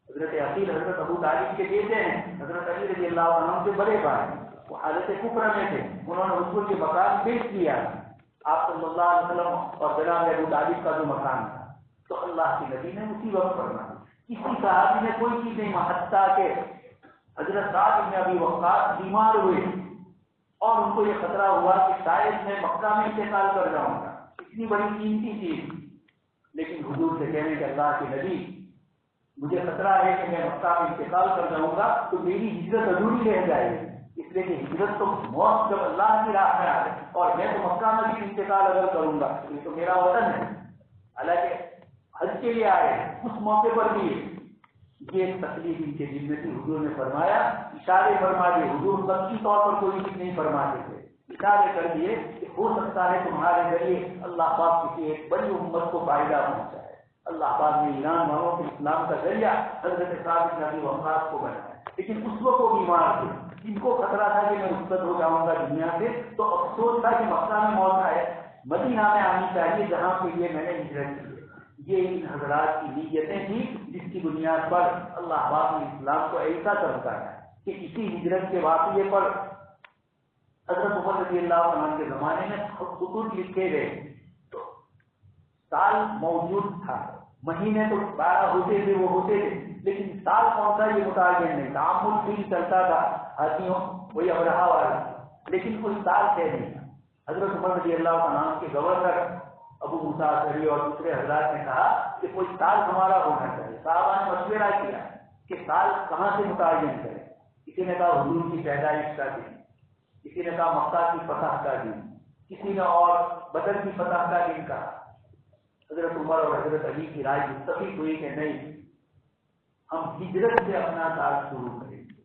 حضرت عقیل حضرت ابو طالب کے بیٹے ہیں، حضرت علی رضی اللہ عنہ کے بڑے بھائی، وہ حالت کفر میں تھے، انہوں نے حضور کے مکان بیچ دیا آپ صلی اللہ علیہ وسلم اور جناب ابو طالب کا جو مکان تھا، تو اللہ کے نبی نے اسی وقت فرمایا۔ کسی صحابی نے کوئی چیز نہیں مانگی، حتیٰ کہ حضرت سعد بن ابی وقاص بیمار ہوئے اور ان کو یہ خطرہ ہوا کہ شاید میں مکہ میں انتقال کر جاؤں گا، اتنی بڑی قیمتی چیز، لیکن حضور سے کہنے کہ اللہ کے نبی مجھے خطرہ ہے کہ میں مکہ میں انتقال کر جاؤں گا تو میری ہجرت ادھوری رہ جائے گی، اس لیے کہ ہجرت تو موت جب اللہ کی راہ میں آئے اور میں تو مکہ میں بھی انتقال اگر کروں گا یہ تو میرا وطن ہے، حالانکہ حج کے لیے آئے اس موقع پر بھی یہ ایک تکلیف ان کے دل میں تھی۔ حضور نے فرمایا، اشارے فرما دیے، حضور قطعی طور پر کوئی چیز نہیں فرماتے تھے، اشارے کر دیے کہ ہو سکتا ہے تمہارے ذریعے اللہ پاک کسی ایک بڑی امت کو فائدہ پہنچائے۔ اللہ پاک نے ایران والوں کے اسلام کا ذریعہ حضرت سعد بن ابی وقاص کو بنایا، لیکن اس وقت وہ بیمار تھے، ان کو خطرہ تھا کہ میں رخصت ہو جاؤں گا دنیا سے، تو افسوس تھا کہ مکہ میں موت آئے، مدینہ میں آنی چاہیے جہاں کے لیے میں نے ہجرت کی۔ یہ ان حضرات کی نیتیں تھیں جس کی بنیاد پر اللہ پاک نے اسلام کو ایسا چمکایا کہ اسی ہجرت کے واقعے پر حضرت عمر رضی اللہ عنہ کے زمانے میں خطوط لکھے گئے تو سال موجود تھا، مہینے تو 12 ہوتے تھے وہ ہوتے تھے، لیکن سال کون سا یہ متعین نہیں، تعامل بھی چلتا تھا ہاتھیوں وہی ابرہا والا، لیکن کوئی سال طے نہیں تھا۔ حضرت عمر رضی اللہ عنہ کے گورنر ابو موسیٰ اشعری اور دوسرے حضرات نے کہا کہ کوئی سال ہمارا ہونا چاہیے، صحابہ نے مشورہ کیا کہ سال کہاں سے متعین کریں، کسی نے کہا حضور کی پیدائش کا دن، کسی نے کہا مکہ کی فتح کا دن، کسی نے اور بدر کی فتح کا دن کہا۔ حضرت عمر اور حضرت علی کی رائے متفق ہوئی کہ نہیں، ہم ہجرت سے اپنا سال شروع کریں گے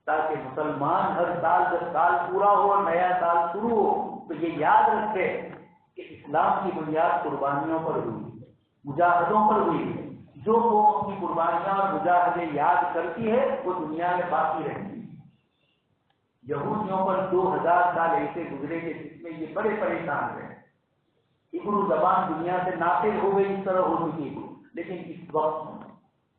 تاکہ مسلمان ہر سال جب سال پورا ہو اور نیا سال شروع ہو تو یہ یاد رکھے کہ اسلام کی بنیاد قربانیوں پر ہوئی ہے، مجاہدوں پر ہوئی ہے، جو وہ اپنی قربانیاں اور مجاہدے یاد کرتی ہے وہ دنیا میں باقی رہتی ہے۔ یہودیوں پر 2000 سال ایسے گزرے کہ جس میں یہ بڑے پریشان رہے، ہبرو زبان دنیا سے ناقص ہو گئی، اس طرح ہو چکی ہے، لیکن اس وقت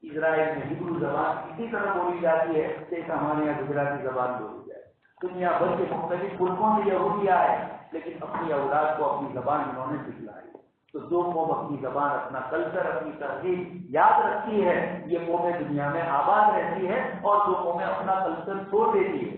اسرائیل میں ہبرو زبان اسی طرح بولی جاتی ہے جیسے ہمارے یہاں گجراتی زبان بولی جائے۔ دنیا بھر کے مختلف ملکوں سے یہودی آئے لیکن اپنی اولاد کو اپنی زبان انہوں نے سکھلائی۔ تو جو قوم اپنی زبان، اپنا کلچر، اپنی تہذیب یاد رکھتی ہے یہ قومیں دنیا میں آباد رہتی ہے، اور جو قومیں اپنا کلچر چھوڑ دیتی ہے،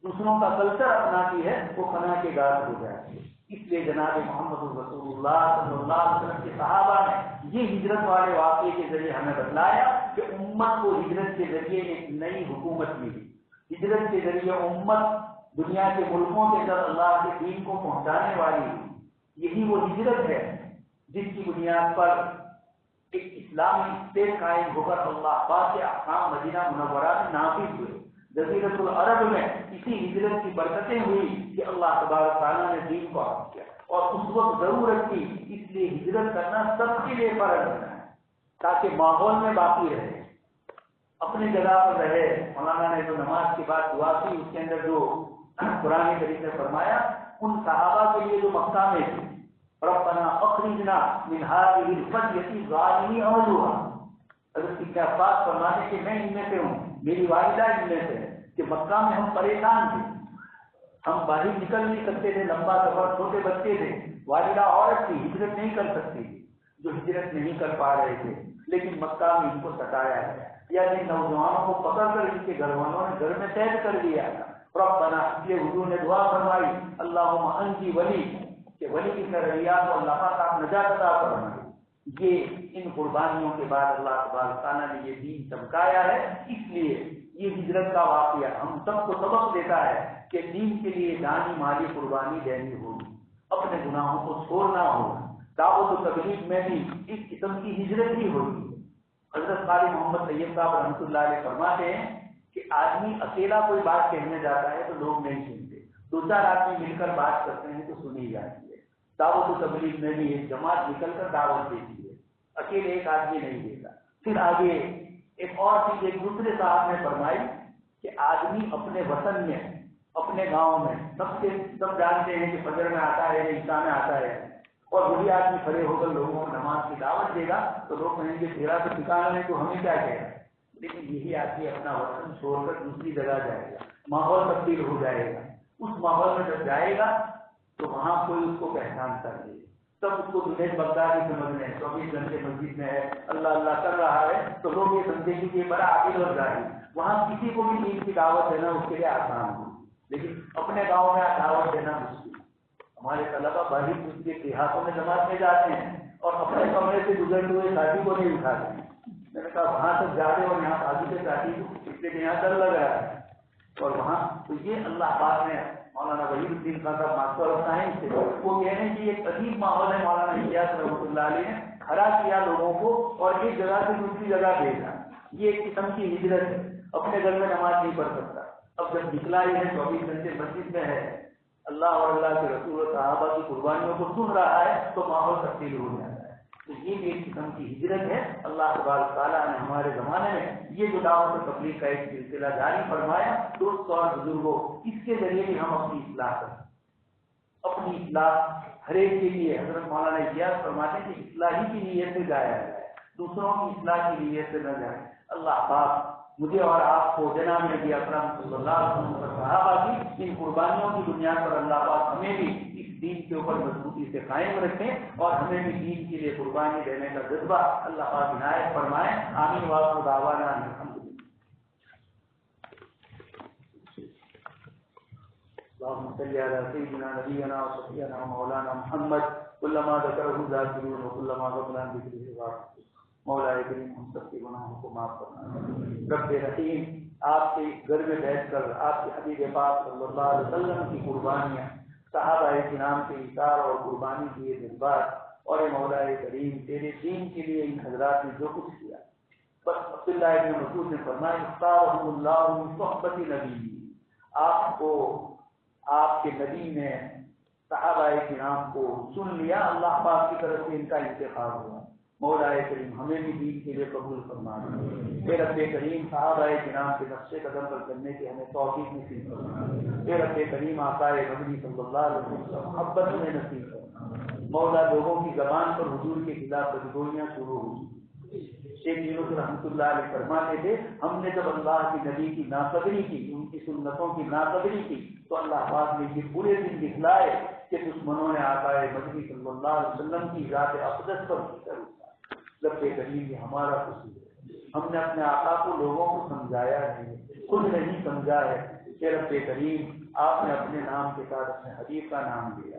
دوسروں کا کلچر اپناتی ہے، وہ فنا کے گار ہو جاتی ہے۔ اس لیے جناب محمد رسول اللہ صلی اللہ علیہ وسلم کے صحابہ نے یہ ہجرت والے واقعے کے ذریعے ہمیں بتلایا کہ امت کو ہجرت کے ذریعے ایک نئی حکومت ملی، ہجرت کے ذریعے امت دنیا کے ملکوں کے اندر اللہ کے دین کو پہنچانے والی ہوئی۔ یہی وہ ہجرت ہے جس کی بنیاد پر ایک اسلامی اسٹیٹ قائم ہو کر اللہ پاک کے احکام مدینہ منورہ میں نافذ ہوئے۔ جزیرۃ العرب میں اسی ہجرت کی برکتیں ہوئی کہ اللہ تبارک تعالیٰ نے دین کو عام کیا، اور اس وقت ضرورت تھی، اس لیے ہجرت کرنا سب کے لیے فرض ہے تاکہ ماحول میں باقی رہے، اپنی جگہ پر رہے۔ مولانا نے جو نماز کی بات دعا کی اس کے اندر جو قرآن کریم نے فرمایا ان صحابہ کے لیے جو مکہ میں تھے، ربنا اخرجنا من هذه القرية الظالم اهلها، حضرت ابن عباس فرماتے کہ میں ان میں سے ہوں، میری والدہ ان میں سے کہ مکہ میں ہم پریشان تھے، ہم باہر نکل نہیں سکتے تھے، لمبا سفر، چھوٹے بچے تھے، والدہ عورت تھی، ہجرت نہیں کر سکتی تھی، جو ہجرت نہیں کر پا رہے تھے، لیکن مکہ میں ان کو ستایا ہے، یعنی نوجوانوں کو پکڑ کر ان کے گھر والوں نے گھر میں قید کر دیا۔ ربنا، یہ حضور نے دعا فرمائی اللہم انجی ولی، کہ ولی کی ضروریات کو اللہ پاک آپ نجات عطا فرمائے۔ یہ ان قربانیوں کے بعد اللہ تبارک تعالیٰ نے یہ دین چمکایا ہے، اس لیے یہ ہجرت کا واقعہ ہم سب کو سبق دیتا ہے کہ دین کے لیے جانی مالی قربانی دینی ہوگی، اپنے گناہوں کو چھوڑنا ہوگا۔ دعوت و تبلیغ میں بھی اس قسم کی ہجرت ہی ہوگی۔ حضرت قاری محمد طیب صاحب رحمۃ اللہ علیہ فرماتے ہیں کہ آدمی اکیلا کوئی بات کہنے جاتا ہے تو لوگ نہیں سنتے، دو چار آدمی مل کر بات کرتے ہیں تو سنی جاتی ہے۔ دعوت و تبلیغ میں بھی ایک جماعت نکل کر دعوت دیتی ہے، اکیلے ایک آدمی نہیں دیتا۔ پھر آگے ایک اور چیز ایک دوسرے صاحب نے فرمائی کہ آدمی اپنے وطن میں، اپنے گاؤں میں سب جانتے ہیں کہ فجر میں آتا ہے، عشاء میں آتا ہے، اور وہی آدمی کھڑے ہو کر لوگوں کو نماز کی دعوت دے گا تو لوگ کہیں گے تیرا تو ٹھکانا نہیں تو ہمیں کیا کہے گا۔ لیکن یہی آدمی اپنا وطن چھوڑ کر دوسری جگہ جائے گا، ماحول تبدیل ہو جائے گا، اس ماحول میں جب جائے گا تو وہاں کوئی اس کو پہچان کر لے، تب اس کو جنید بغدادی سمجھ رہے ہیں، 24 گھنٹے مسجد میں ہے، اللہ اللہ کر رہا ہے، تو لوگ یہ سمجھیں گے کہ یہ بڑا عابد اور ظاہر، وہاں کسی کو بھی دین کی دعوت دینا اس کے لیے آسان ہو، لیکن اپنے گاؤں میں دعوت دینا مشکل۔ ہمارے طلبا باہر دوسرے دیہاتوں میں جماعت میں جاتے ہیں اور اپنے کمرے سے گزرتے ہوئے ساتھی کو نہیں اٹھاتے ہیں۔ میں نے کہا وہاں تک جا رہے اور یہاں شادی کے ساتھی کو اس لیے یہاں ڈر لگ رہا ہے، اور وہاں تو یہ اللہ پاک نے مولانا وحید الدین خان صاحب ماسٹر آف سائنس سے وہ کہنے کی ایک عجیب ماحول ہے، مولانا الیاس رحمۃ اللہ علیہ نے کھڑا کیا لوگوں کو اور ایک جگہ سے دوسری جگہ بھیجا۔ یہ ایک قسم کی ہجرت ہے، اپنے گھر میں نماز نہیں پڑھ سکتا، اب جب نکلا ہی ہے 24 گھنٹے مسجد میں ہے، اللہ اور اللہ کے رسول و صحابہ کی قربانیوں کو سن رہا ہے تو ماحول تبدیل ہو جاتا ہے۔ تو یہ بھی ایک قسم کی ہجرت ہے۔ اللہ تبارک تعالیٰ نے ہمارے زمانے میں یہ جو دعوت و تبلیغ کا ایک سلسلہ جاری فرمایا، دوستوں اور بزرگوں، اس کے ذریعے بھی ہم اپنی اصلاح کریں، اپنی اصلاح ہر ایک کے لیے حضرت مولانا الیاس فرماتے ہیں کہ اصلاحی کی نیت سے جایا جائے، دوسروں کی اصلاح کی نیت سے نہ جائے۔ اللہ پاک مجھے اور آپ کو جناب نبی اکرم صلی اللہ علیہ وسلم اور صحابہ کی ان قربانیوں کی بنیاد پر اللہ پاک ہمیں بھی اس دین کے اوپر مضبوطی سے قائم رکھیں اور ہمیں بھی دین کے لیے قربانی دینے کا جذبہ اللہ پاک عنایت فرمائے۔ آمین وآخر دعوانا الحمدللہ۔ اللهم صل على سيدنا نبينا وشفيعنا ومولانا محمد كلما ذكره الذاكرون وكلما غفل عن ذكره الغافلون۔ مولا کریم ہم سب کے گناہوں کو معاف فرما۔ رب رحیم، آپ کے گھر میں بیٹھ کر آپ کے حبیب پاک صلی اللہ علیہ وسلم کی قربانیاں، صحابہ کرام کے اثار اور قربانی کیے جذبات، اور اے مولا کریم تیرے دین کے لیے ان حضرات نے جو کچھ کیا، بس عبداللہ ابن مسعود نے فرمایا اختارهم اللہ من صحبت نبی، آپ کو آپ کے نبی نے صحابہ کرام کو چن لیا، اللہ پاک کی طرف سے ان کا انتخاب ہوا۔ مولا کریم ہمیں بھی دین کے لیے قبول فرما، اے رب کریم صحابہ کرام کے نقش قدم پر چلنے کی ہمیں توفیق نصیب فرما، اے رب کریم آقا مدنی صلی اللہ علیہ وسلم محبت میں نصیب فرما۔ مولا لوگوں کی زبان پر حضور کے خلاف بدگوئیاں شروع ہوئی، شیخ یونس رحمۃ اللہ علیہ فرماتے تھے ہم نے جب اللہ کی نبی کی ناقدری کی، ان کی سنتوں کی ناقدری کی، تو اللہ پاک نے یہ پورے دن دکھلائے کہ دشمنوں نے آقا مدنی صلی اللہ علیہ وسلم کی ذات اقدس پر رب کریم یہ ہمارا قصور ہے، ہم نے اپنے آقا کو لوگوں کو سمجھایا نہیں، خود نہیں سمجھا ہے کہ رب کریم آپ نے اپنے نام کے ساتھ اپنے حبیب کا نام دیا،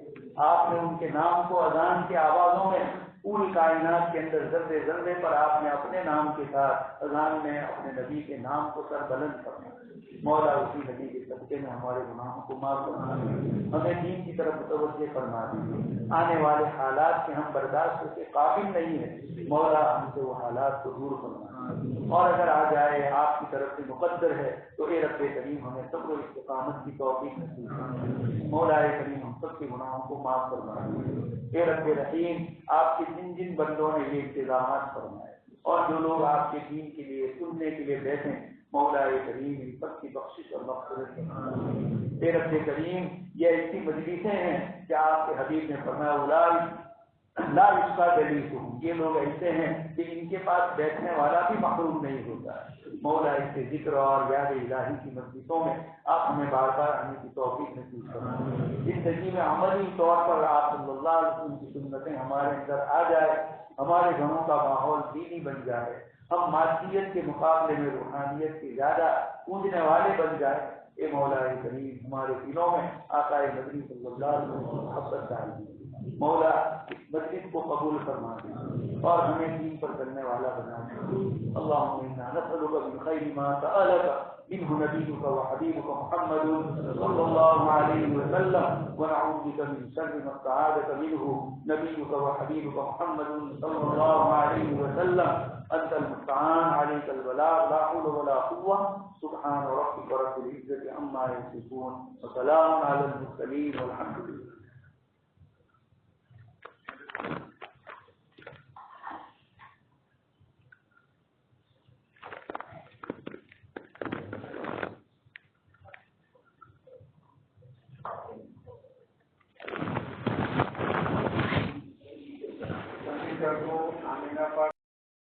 آپ نے ان کے نام کو اذان کے آوازوں میں پوری کائنات کے اندر ذرے ذرے پر آپ نے اپنے نام کے ساتھ اذان میں اپنے نبی کے نام کو سر بلند کرنا۔ مولا اسی نبی کے صدقے میں ہمارے گناہوں کو معاف فرما دیجیے، ہمیں دین کی طرف متوجہ فرما دیجیے، آنے والے حالات کے ہم برداشت کے قابل نہیں ہیں، مولا ہم سے وہ حالات کو دور فرما، اور اگر آ جائے آپ کی طرف سے مقدر ہے تو اے رب کریم ہمیں صبر و استقامت کی توفیق نصیب فرما، مولا کریم ہم سب کے گناہوں کو معاف فرما دیجیے، اے رب رحیم آپ کے جن جن بندوں نے یہ انتظامات فرمائے اور جو لوگ آپ کے دین کے لیے سننے کے لیے بیٹھے، مولا کریم ان سب کی بخشش اور مغفرت فرما۔ اے رب کریم یہ ایسی مجلسیں ہیں کہ آپ کے حبیب نے فرمایا لا یشقى جلیسہم، یہ لوگ ایسے ہیں کہ ان کے پاس بیٹھنے والا بھی محروم نہیں ہوتا۔ مولا اس کے ذکر اور یاد الہی کی مجلسوں میں آپ ہمیں بار بار آنے کی توفیق نصیب فرما، زندگی میں عملی طور پر آپ صلی اللہ علیہ وسلم کی سنتیں ہمارے اندر آ جائے، ہمارے گھروں کا ماحول دینی بن جائے، ہم مادیت کے مقابلے میں روحانیت کے زیادہ پونجنے والے بن جائے۔ اے مولا کریم ہمارے دلوں میں آقا مدنی صلی اللہ علیہ وسلم محبت ڈال دیجیے، مولا اس مجلس کو قبول فرما دے اور ہمیں دین پر چلنے والا بنا دے. اللهم انا نسألك من خير ما سألك منه نبيك وحبيبك محمد صلى الله عليه وسلم ونعوذ بك من شر ما استعاذك منه نبيك وحبيبك محمد صلى الله عليه وسلم. أنت المستعان عليك البلاغ لا حول ولا قوة. سبحان ربك رب العزة عما يصفون وسلام على المرسلين والحمد لله. کو